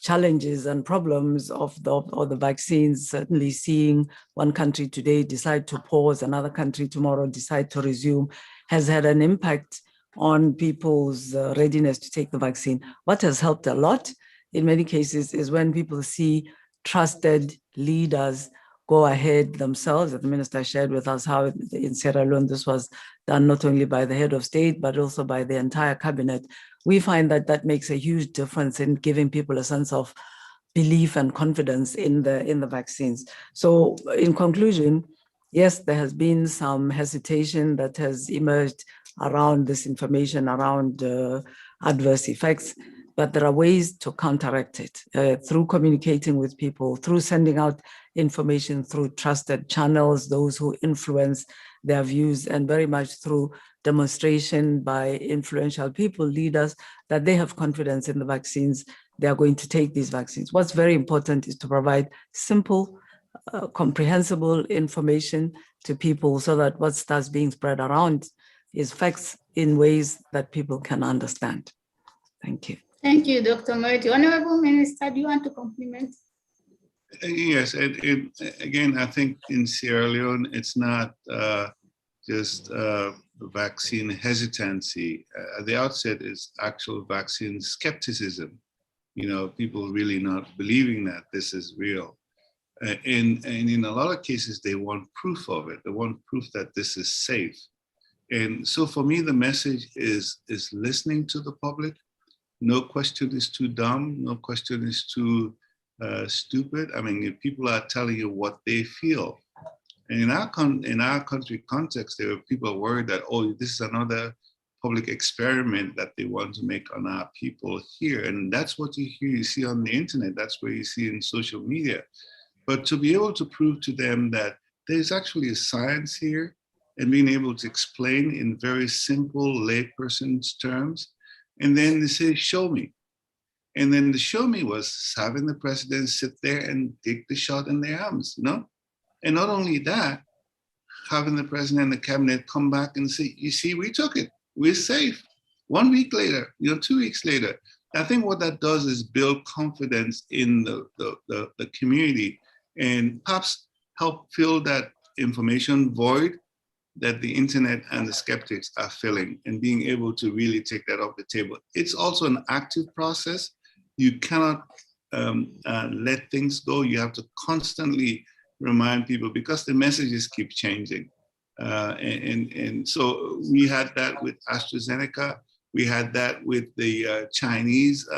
challenges and problems of the vaccines, certainly seeing one country today decide to pause, another country tomorrow decide to resume, has had an impact on people's readiness to take the vaccine. What has helped a lot in many cases is when people see trusted leaders go ahead themselves. The minister shared with us how in Sierra Leone this was done not only by the head of state, but also by the entire cabinet. We find that that makes a huge difference in giving people a sense of belief and confidence in the vaccines. So in conclusion, yes, there has been some hesitation that has emerged around this information, around adverse effects, but there are ways to counteract it through communicating with people, through sending out information through trusted channels, those who influence their views, and very much through demonstration by influential people, leaders, that they have confidence in the vaccines. They are going to take these vaccines. What's very important is to provide simple, comprehensible information to people so that what starts being spread around is facts in ways that people can understand. Thank you. Thank you, Dr. Moeti. Honourable Minister, do you want to compliment? Yes, again, I think in Sierra Leone, it's not just vaccine hesitancy. At the outset, it's actual vaccine skepticism. People really not believing that this is real. And in a lot of cases, they want proof of it. They want proof that this is safe. And so for me, the message is listening to the public. No question is too dumb. No question is too stupid. I mean, if people are telling you what they feel, and in our country context, there are people worried that, oh, this is another public experiment that they want to make on our people here. And that's what you see on the internet. That's what you see in social media. But to be able to prove to them that there's actually a science here, and being able to explain in very simple layperson's terms, and then they say, show me. And then the show me was having the president sit there and take the shot in their arms, And not only that, having the president and the cabinet come back and say, you see, we took it, we're safe. 1 week later, 2 weeks later. I think what that does is build confidence in the community and perhaps help fill that information void that the internet and the skeptics are filling, and being able to really take that off the table. It's also an active process. You cannot let things go. You have to constantly remind people because the messages keep changing. And so we had that with AstraZeneca. We had that with the Chinese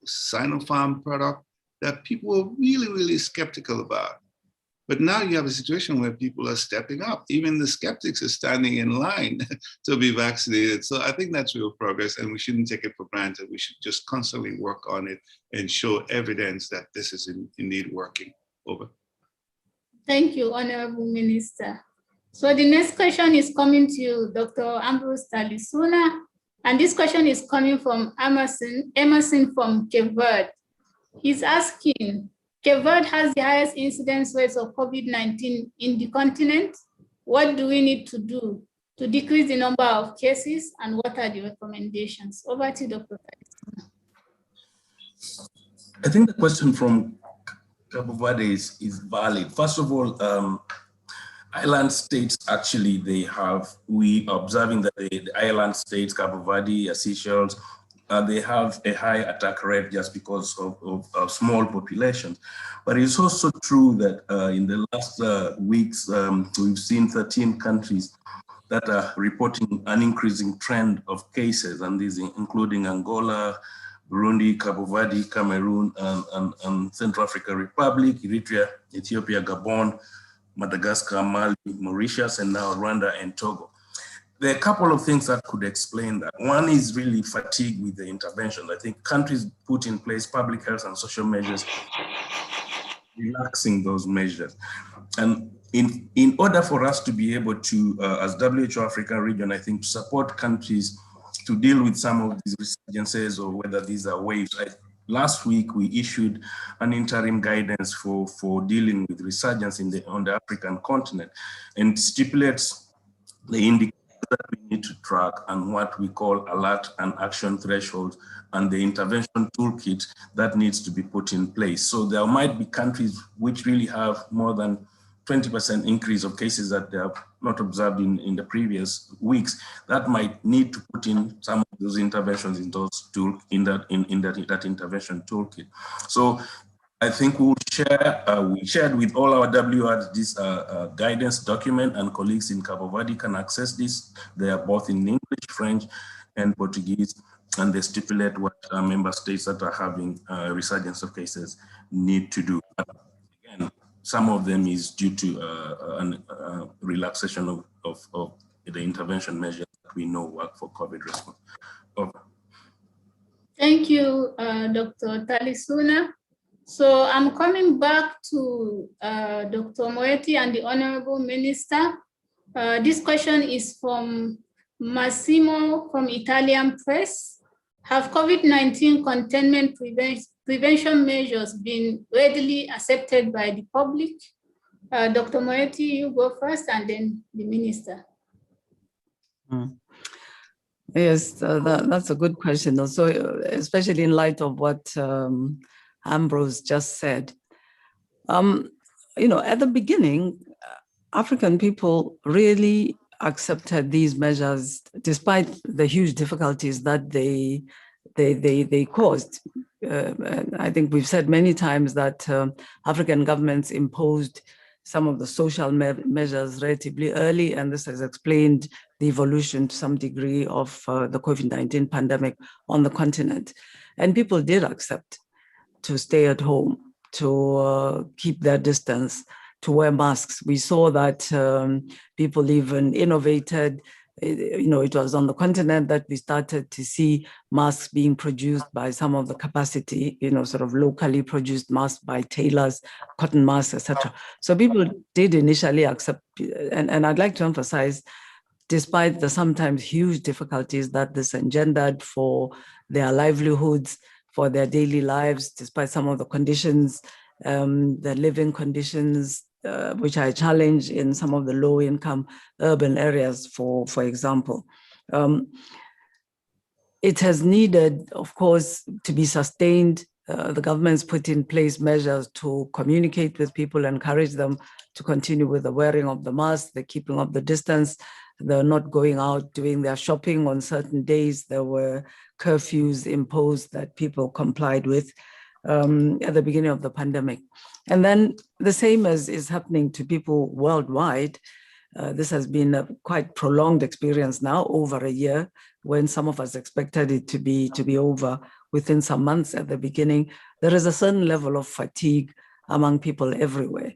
Sinopharm product. that people were really, really skeptical about. But now you have a situation where people are stepping up. Even the skeptics are standing in line to be vaccinated. So I think that's real progress, and we shouldn't take it for granted. We should just constantly work on it and show evidence that this is indeed working. Over. Thank you, Honorable Minister. So the next question is coming to you, Dr. Ambrose Talisuna. And this question is coming from Emerson from Cape Verde. He's asking, Cape Verde has the highest incidence rates of COVID-19 in the continent. What do we need to do to decrease the number of cases, and what are the recommendations? Over to Dr. Talisuna. I think the question from Cape Verde is valid. First of all, island states actually, we are observing that the island states, Cape Verde, Seychelles, they have a high attack rate just because of small populations. But it's also true that in the last weeks, we've seen 13 countries that are reporting an increasing trend of cases, and these including Angola, Burundi, Cabo Verde, Cameroon, and Central African Republic, Eritrea, Ethiopia, Gabon, Madagascar, Mali, Mauritius, and now Rwanda and Togo. There are a couple of things that could explain that. One is really fatigue with the intervention. I think countries put in place public health and social measures, relaxing those measures. And in order for us to be able to, as WHO Africa region, I think, to support countries to deal with some of these resurgences or whether these are waves. Last week, we issued an interim guidance for dealing with resurgence on the African continent, and stipulates the indicators that we need to track and what we call alert and action thresholds and the intervention toolkit that needs to be put in place. So there might be countries which really have more than 20% increase of cases that they have not observed in the previous weeks, that might need to put in some of those interventions in those in that intervention toolkit. So I think we shared with all our WRs this guidance document, and colleagues in Cabo Verde can access this. They are both in English, French, and Portuguese, and they stipulate what member states that are having resurgence of cases need to do. Again, some of them is due to relaxation of the intervention measures that we know work for COVID response. Over. Thank you, Dr. Talisuna. So I'm coming back to Dr. Moeti and the Honourable Minister. This question is from Massimo from Italian Press. Have COVID-19 containment prevention measures been readily accepted by the public? Dr. Moeti, you go first, and then the Minister. Yes, that's a good question. Also, especially in light of what Ambrose just said. At the beginning, African people really accepted these measures despite the huge difficulties that they caused. I think we've said many times that African governments imposed some of the social measures relatively early, and this has explained the evolution to some degree of the COVID-19 pandemic on the continent. And people did accept to stay at home, to keep their distance, to wear masks. We saw that people even innovated. It was on the continent that we started to see masks being produced by some of the capacity, sort of locally produced masks by tailors, cotton masks, etc. So people did initially accept, and I'd like to emphasize, despite the sometimes huge difficulties that this engendered for their livelihoods, for their daily lives, despite some of the conditions, the living conditions, which are a challenge in some of the low-income urban areas, for example. It has needed, of course, to be sustained. The government's put in place measures to communicate with people, encourage them to continue with the wearing of the mask, the keeping of the distance. They're not going out doing their shopping on certain days. There were curfews imposed that people complied with at the beginning of the pandemic. And then the same as is happening to people worldwide. This has been a quite prolonged experience now, over a year, when some of us expected it to be over within some months at the beginning, there is a certain level of fatigue among people everywhere.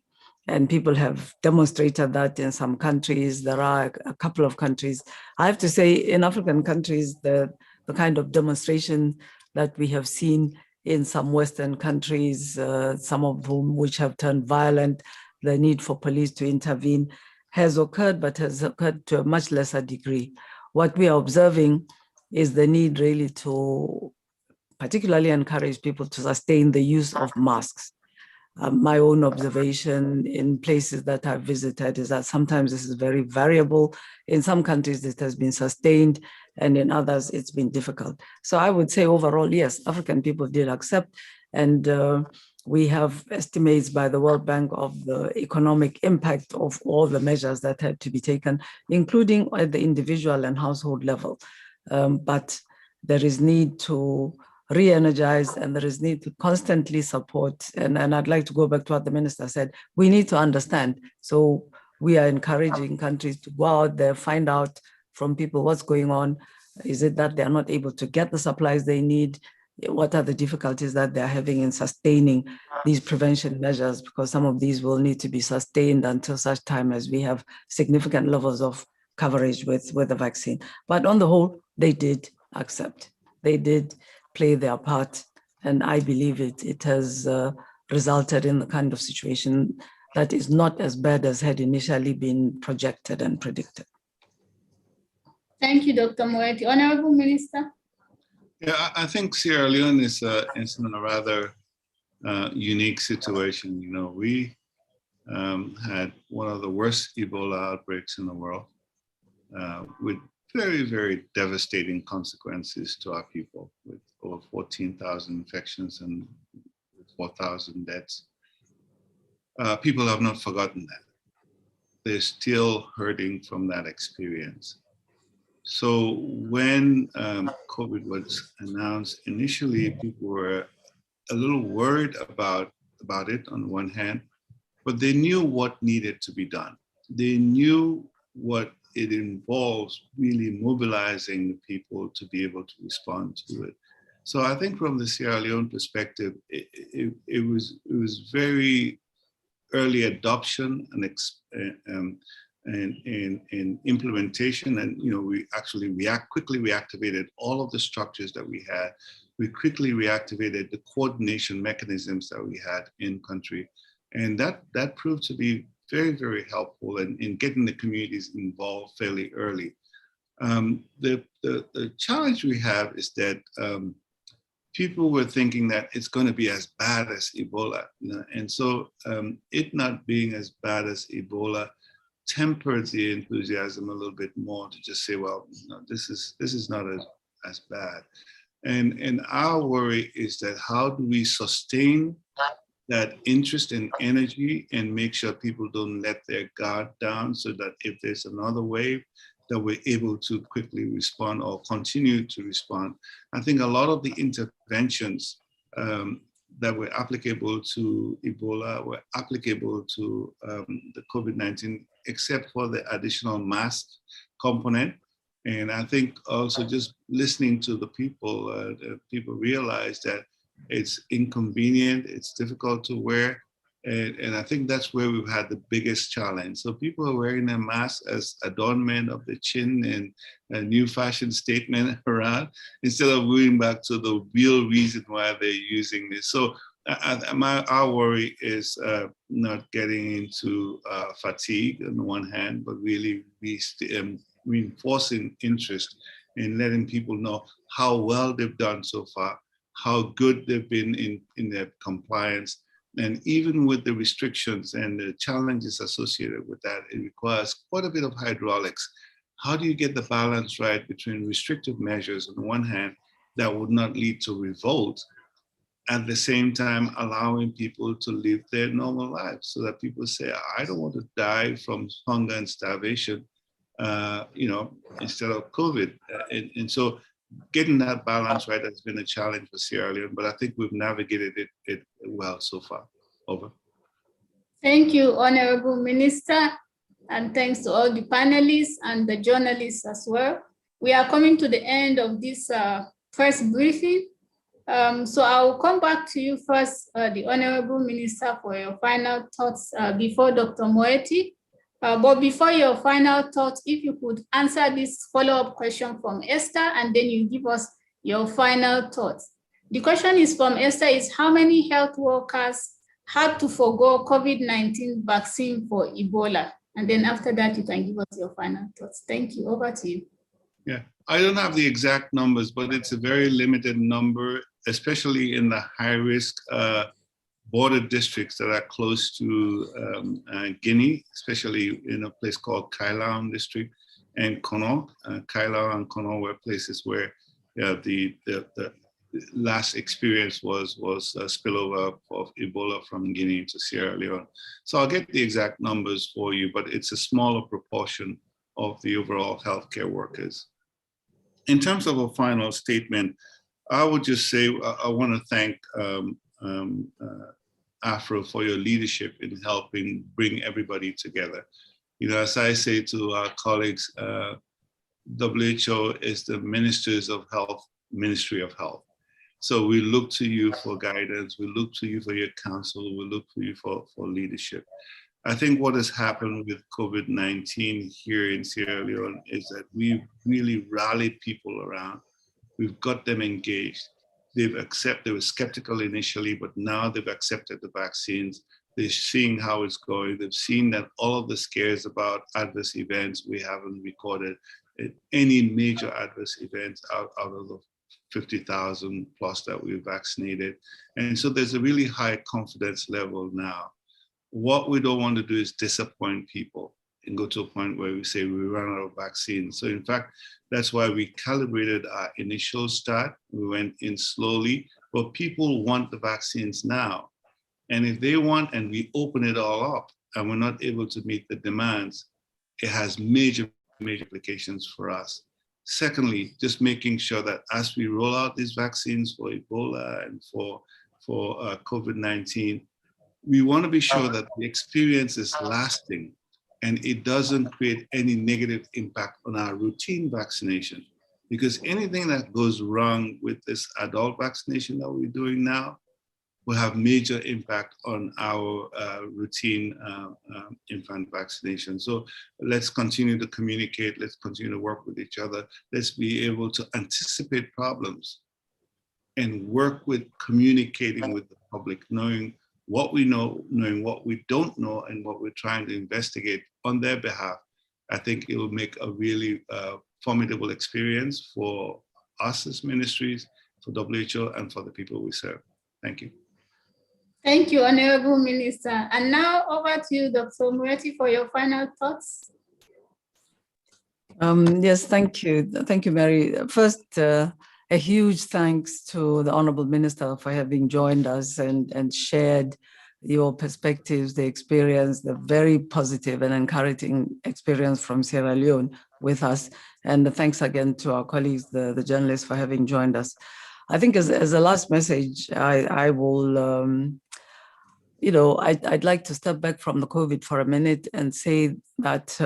And people have demonstrated that in some countries. There are a couple of countries. I have to say, in African countries, the kind of demonstration that we have seen in some Western countries, some of whom which have turned violent, the need for police to intervene has occurred, but has occurred to a much lesser degree. What we are observing is the need really to particularly encourage people to sustain the use of masks. My own observation in places that I've visited is that sometimes this is very variable. In some countries, it has been sustained, and in others, it's been difficult. So I would say overall, yes, African people did accept, and we have estimates by the World Bank of the economic impact of all the measures that had to be taken, including at the individual and household level. But there is need to re-energize, and there is need to constantly support. And I'd like to go back to what the minister said. We need to understand. So we are encouraging countries to go out there, find out from people what's going on. Is it that they're not able to get the supplies they need? What are the difficulties that they're having in sustaining these prevention measures? Because some of these will need to be sustained until such time as we have significant levels of coverage with the vaccine. But on the whole, they did accept. They did play their part, and I believe it has resulted in the kind of situation that is not as bad as had initially been projected and predicted. Thank you, Dr. Moeti. Honourable Minister. Yeah, I think Sierra Leone is in a rather unique situation. You know, we had one of the worst Ebola outbreaks in the world with very, very devastating consequences to our people, with over 14,000 infections and 4,000 deaths. People have not forgotten that. They're still hurting from that experience. So when COVID was announced, initially people were a little worried about it on one hand, but they knew what needed to be done. They knew what it involves, really mobilizing the people to be able to respond to it. So I think from the Sierra Leone perspective, it was very early adoption and implementation, and we actually quickly reactivated all of the structures that we had. We quickly reactivated the coordination mechanisms that we had in country, and that proved to be very, very helpful in getting the communities involved fairly early. The challenge we have is that people were thinking that it's going to be as bad as Ebola, and so it not being as bad as Ebola tempered the enthusiasm a little bit more to just say, well, this is not as bad. And our worry is that how do we sustain that interest and energy and make sure people don't let their guard down, so that if there's another wave, that we're able to quickly respond or continue to respond. I think a lot of the interventions that were applicable to Ebola were applicable to the COVID-19, except for the additional mask component. And I think also just listening to the people realize that it's inconvenient, it's difficult to wear. And I think that's where we've had the biggest challenge. So people are wearing their masks as adornment of the chin and a new fashion statement around, instead of going back to the real reason why they're using this. So our worry is not getting into fatigue on the one hand, but really reinforcing interest in letting people know how well they've done so far, how good they've been in their compliance. And even with the restrictions and the challenges associated with that, it requires quite a bit of hydraulics. How do you get the balance right between restrictive measures on the one hand that would not lead to revolt, at the same time allowing people to live their normal lives, so that people say, I don't want to die from hunger and starvation, instead of COVID. And so getting that balance right has been a challenge for Sierra Leone, but I think we've navigated it well so far. Over. Thank you, Honourable Minister, and thanks to all the panelists and the journalists as well. We are coming to the end of this first briefing. So I'll come back to you first, the Honourable Minister, for your final thoughts before Dr. Moeti. But before your final thoughts, if you could answer this follow-up question from Esther, and then you give us your final thoughts. The question is from Esther, is how many health workers had to forgo COVID-19 vaccine for Ebola? And then after that, you can give us your final thoughts. Thank you. Over to you. Yeah, I don't have the exact numbers, but it's a very limited number, especially in the high-risk border districts that are close to Guinea, especially in a place called Kailaon district and Kono. Kailaon and Kono were places where the last experience was a spillover of Ebola from Guinea to Sierra Leone. So I'll get the exact numbers for you, but it's a smaller proportion of the overall healthcare workers. In terms of a final statement, I would just say I want to thank Afro for your leadership in helping bring everybody together. You know, as I say to our colleagues, WHO is the Ministers of Health, Ministry of Health. So we look to you for guidance, we look to you for your counsel, we look to you for leadership. I think what has happened with COVID-19 here in Sierra Leone is that we've really rallied people around. We've got them engaged. They were skeptical initially, but now they've accepted the vaccines. They're seeing how it's going. They've seen that all of the scares about adverse events, we haven't recorded any major adverse events out of the 50,000 plus that we've vaccinated. And so there's a really high confidence level now. What we don't want to do is disappoint people and go to a point where we say we run out of vaccines. So in fact, that's why we calibrated our initial start. We went in slowly, but people want the vaccines now. And if they want, and we open it all up and we're not able to meet the demands, it has major implications for us. Secondly, just making sure that as we roll out these vaccines for Ebola and for COVID-19, we want to be sure that the experience is lasting and it doesn't create any negative impact on our routine vaccination. Because anything that goes wrong with this adult vaccination that we're doing now will have major impact on our routine infant vaccination. So let's continue to communicate, let's continue to work with each other, let's be able to anticipate problems and work with communicating with the public, knowing what we know, knowing what we don't know, and what we're trying to investigate on their behalf. I think it will make a really formidable experience for us as ministries, for WHO, and for the people we serve. Thank you. Thank you, Honourable Minister. And now over to you, Dr. Moeti, for your final thoughts. Yes, thank you. Thank you, Mary. First, a huge thanks to the Honourable Minister for having joined us and shared your perspectives, the experience, the very positive and encouraging experience from Sierra Leone with us. And thanks again to our colleagues, the journalists, for having joined us. I think as a last message, I will, I'd like to step back from the COVID for a minute and say that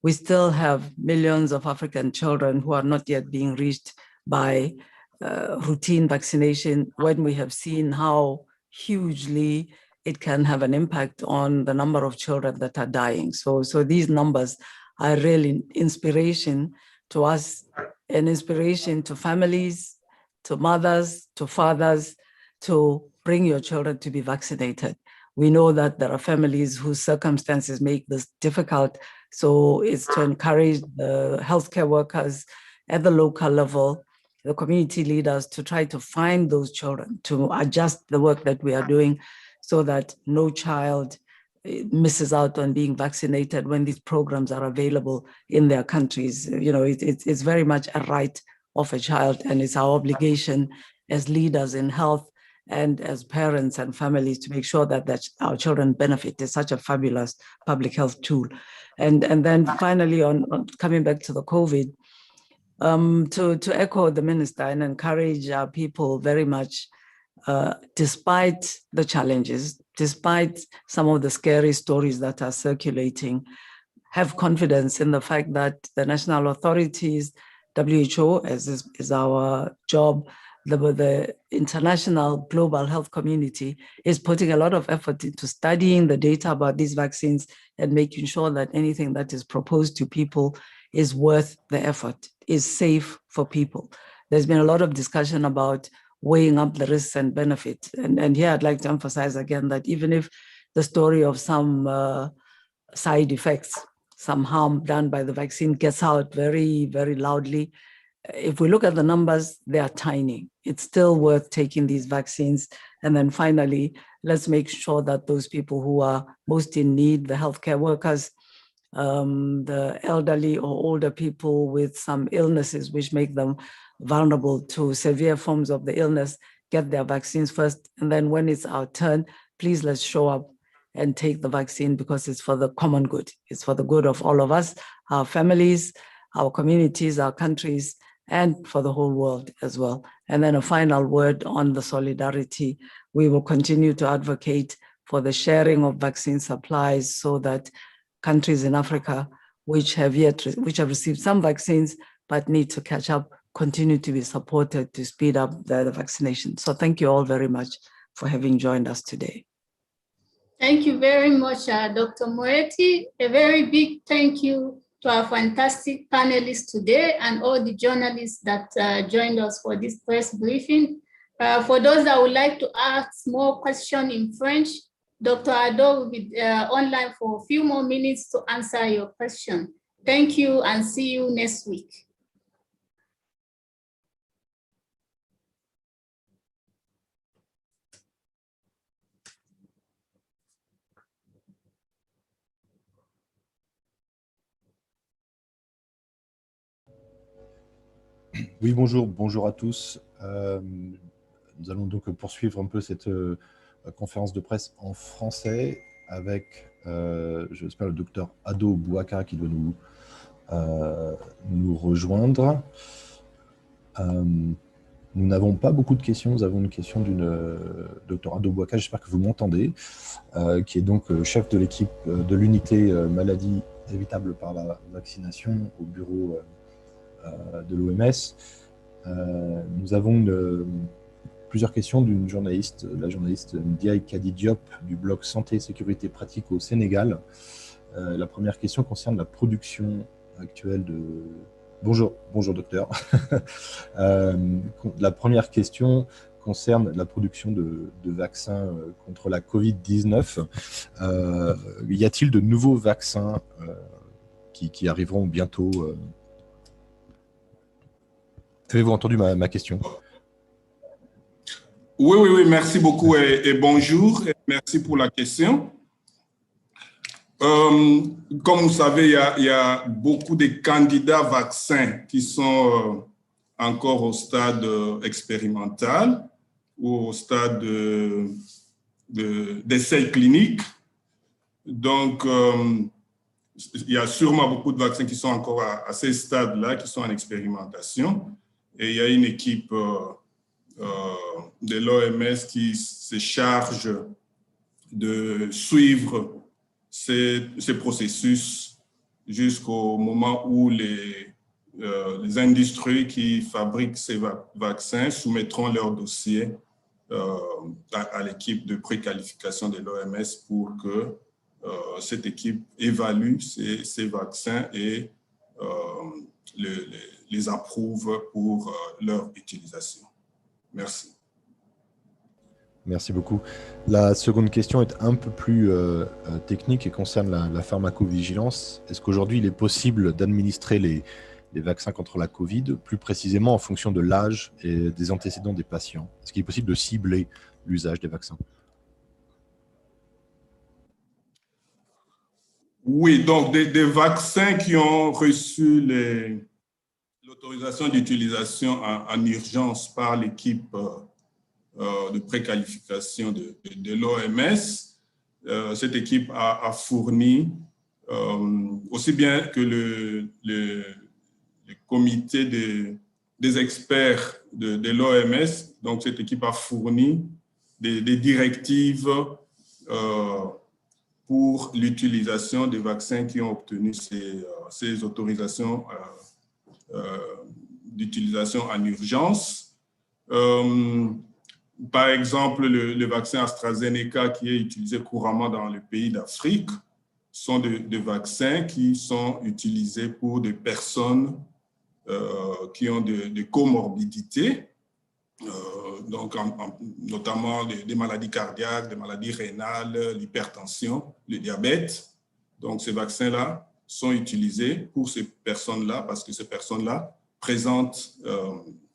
we still have millions of African children who are not yet being reached by routine vaccination, when we have seen how hugely it can have an impact on the number of children that are dying. So these numbers are really inspiration to us, an inspiration to families, to mothers, to fathers, to bring your children to be vaccinated. We know that there are families whose circumstances make this difficult. So it's to encourage the healthcare workers at the local level, the community leaders, to try to find those children, to adjust the work that we are doing so that no child misses out on being vaccinated when these programs are available in their countries. It's very much a right of a child, and it's our obligation as leaders in health and as parents and families to make sure that our children benefit. It's such a fabulous public health tool. And then finally, on coming back to the COVID, to echo the minister and encourage our people very much, despite the challenges, despite some of the scary stories that are circulating, have confidence in the fact that the national authorities, WHO, as is our job, the international global health community is putting a lot of effort into studying the data about these vaccines and making sure that anything that is proposed to people is worth the effort, is safe for people. There's been a lot of discussion about weighing up the risks and benefits. And here I'd like to emphasize again that even if the story of some side effects, some harm done by the vaccine gets out very, very loudly, if we look at the numbers, they are tiny. It's still worth taking these vaccines. And then finally, let's make sure that those people who are most in need, the healthcare workers, the elderly or older people with some illnesses which make them vulnerable to severe forms of the illness, get their vaccines first. And then when it's our turn, please let's show up and take the vaccine, because it's for the common good. It's for the good of all of us, our families, our communities, our countries, and for the whole world as well. And then a final word on the solidarity. We will continue to advocate for the sharing of vaccine supplies so that countries in Africa which have received some vaccines but need to catch up, continue to be supported to speed up the vaccination. So thank you all very much for having joined us today. Thank you very much, Dr. Moeti. A very big thank you to our fantastic panelists today and all the journalists that joined us for this press briefing. For those that would like to ask more questions in French, Dr. Ado will be online for a few more minutes to answer your question. Thank you and see you next week. Oui, bonjour à tous. Nous allons donc poursuivre un peu cette conférence de presse en français avec, j'espère, le docteur Ado Bouaka qui doit nous rejoindre. Nous n'avons pas beaucoup de questions. Nous avons une question d'une docteur Ado Bouaka, j'espère que vous m'entendez, qui est donc chef de l'équipe de l'unité maladie évitable par la vaccination au bureau de l'OMS. Nous avons plusieurs questions d'une journaliste, la journaliste Ndiaye Kadi Diop du blog Santé et Sécurité Pratique au Sénégal. La première question concerne la production actuelle de... Bonjour docteur. La première question concerne la production de vaccins contre la Covid-19. Y a-t-il de nouveaux vaccins qui arriveront bientôt? Avez-vous entendu ma question? Oui, merci beaucoup et bonjour. Et merci pour la question. Comme vous savez, il y a beaucoup de candidats vaccins qui sont encore au stade expérimental ou au stade d'essai clinique. Donc, il y a sûrement beaucoup de vaccins qui sont encore à ces stades-là, qui sont en expérimentation. Et il y a une équipe de l'OMS qui se charge de suivre ces processus jusqu'au moment où les industries qui fabriquent ces vaccins soumettront leur dossier à l'équipe de préqualification de l'OMS pour que cette équipe évalue ces vaccins et les approuve pour leur utilisation. Merci. Merci beaucoup. La seconde question est un peu plus technique et concerne la pharmacovigilance. Est-ce qu'aujourd'hui, il est possible d'administrer les vaccins contre la Covid, plus précisément en fonction de l'âge et des antécédents des patients? Est-ce qu'il est possible de cibler l'usage des vaccins? Oui, donc des vaccins qui ont reçu l'autorisation d'utilisation en urgence par l'équipe de préqualification de l'OMS. Cette équipe a fourni, aussi bien que le comité des experts de l'OMS, donc cette équipe a fourni des directives pour l'utilisation des vaccins qui ont obtenu ces autorisations d'utilisation en urgence. Par exemple, le vaccin AstraZeneca qui est utilisé couramment dans les pays d'Afrique sont des vaccins qui sont utilisés pour des personnes qui ont des comorbidités, donc notamment des maladies cardiaques, des maladies rénales, l'hypertension, le diabète. Donc, ces vaccins-là sont utilisés pour ces personnes-là parce que ces personnes-là présentent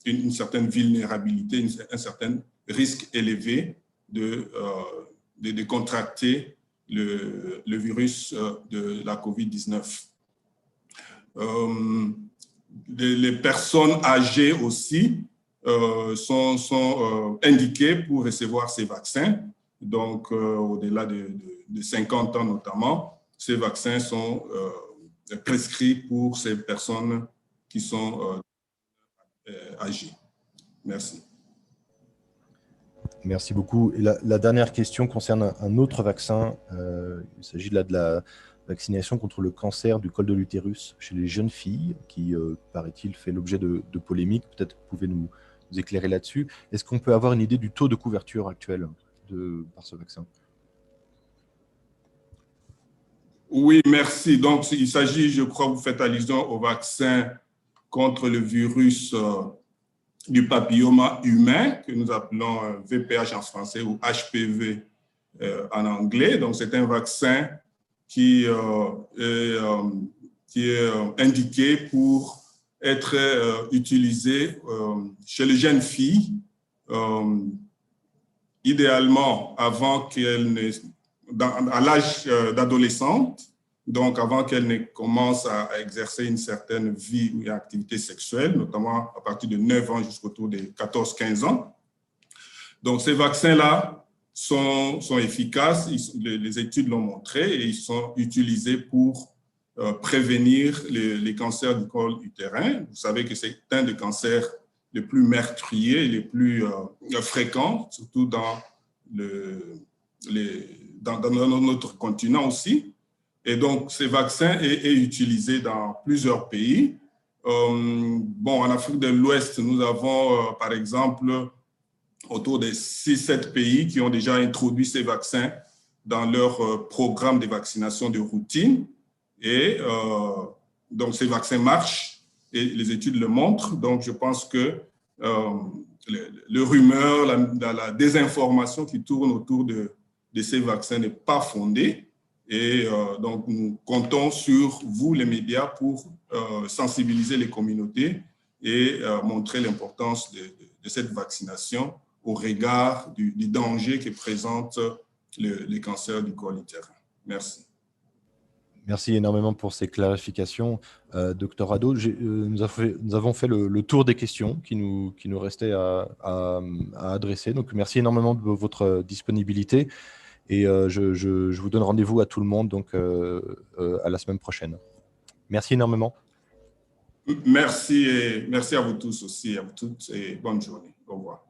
une certaine vulnérabilité, un certain risque élevé de contracter le virus de la COVID-19. Les personnes âgées aussi sont indiquées pour recevoir ces vaccins. Donc, au-delà de 50 ans notamment, ces vaccins sont prescrits pour ces personnes qui sont âgées. Merci. Merci beaucoup. Et la dernière question concerne un autre vaccin. Il s'agit là de la vaccination contre le cancer du col de l'utérus chez les jeunes filles, qui, paraît-il, fait l'objet de polémiques. Peut-être pouvez nous éclairer là-dessus. Est-ce qu'on peut avoir une idée du taux de couverture actuel par ce vaccin? Oui, merci. Donc, il s'agit, je crois, vous faites allusion au vaccin contre le virus du papilloma humain, que nous appelons VPH en français ou HPV en anglais. Donc, c'est un vaccin qui est indiqué pour être utilisé chez les jeunes filles, idéalement avant qu'elles ne, à l'âge d'adolescente, donc avant qu'elles ne commencent à exercer une certaine vie ou une activité sexuelle, notamment à partir de 9 ans jusqu'autour de 14-15 ans. Donc ces vaccins-là sont efficaces, les études l'ont montré, et ils sont utilisés pour prévenir les cancers du col utérin. Vous savez que c'est un des cancers les plus meurtriers, les plus fréquents, surtout dans notre continent aussi. Et donc, ces vaccins est utilisé dans plusieurs pays. Bon, en Afrique de l'Ouest, nous avons, par exemple, autour de 6-7 pays qui ont déjà introduit ces vaccins dans leur programme de vaccination de routine. Et donc, ces vaccins marchent et les études le montrent. Donc, je pense que le rumeur, la désinformation qui tourne autour de ces vaccins n'est pas fondée. Et donc, nous comptons sur vous, les médias, pour sensibiliser les communautés et montrer l'importance de cette vaccination au regard du danger que présente les cancers du col utérin. Merci. Merci énormément pour ces clarifications, Dr Ado. Nous avons fait le tour des questions qui nous restaient à adresser. Donc, merci énormément de votre disponibilité. Et je vous donne rendez-vous à tout le monde donc, à la semaine prochaine. Merci énormément. Merci et merci à vous tous aussi, à vous toutes, et bonne journée. Au revoir.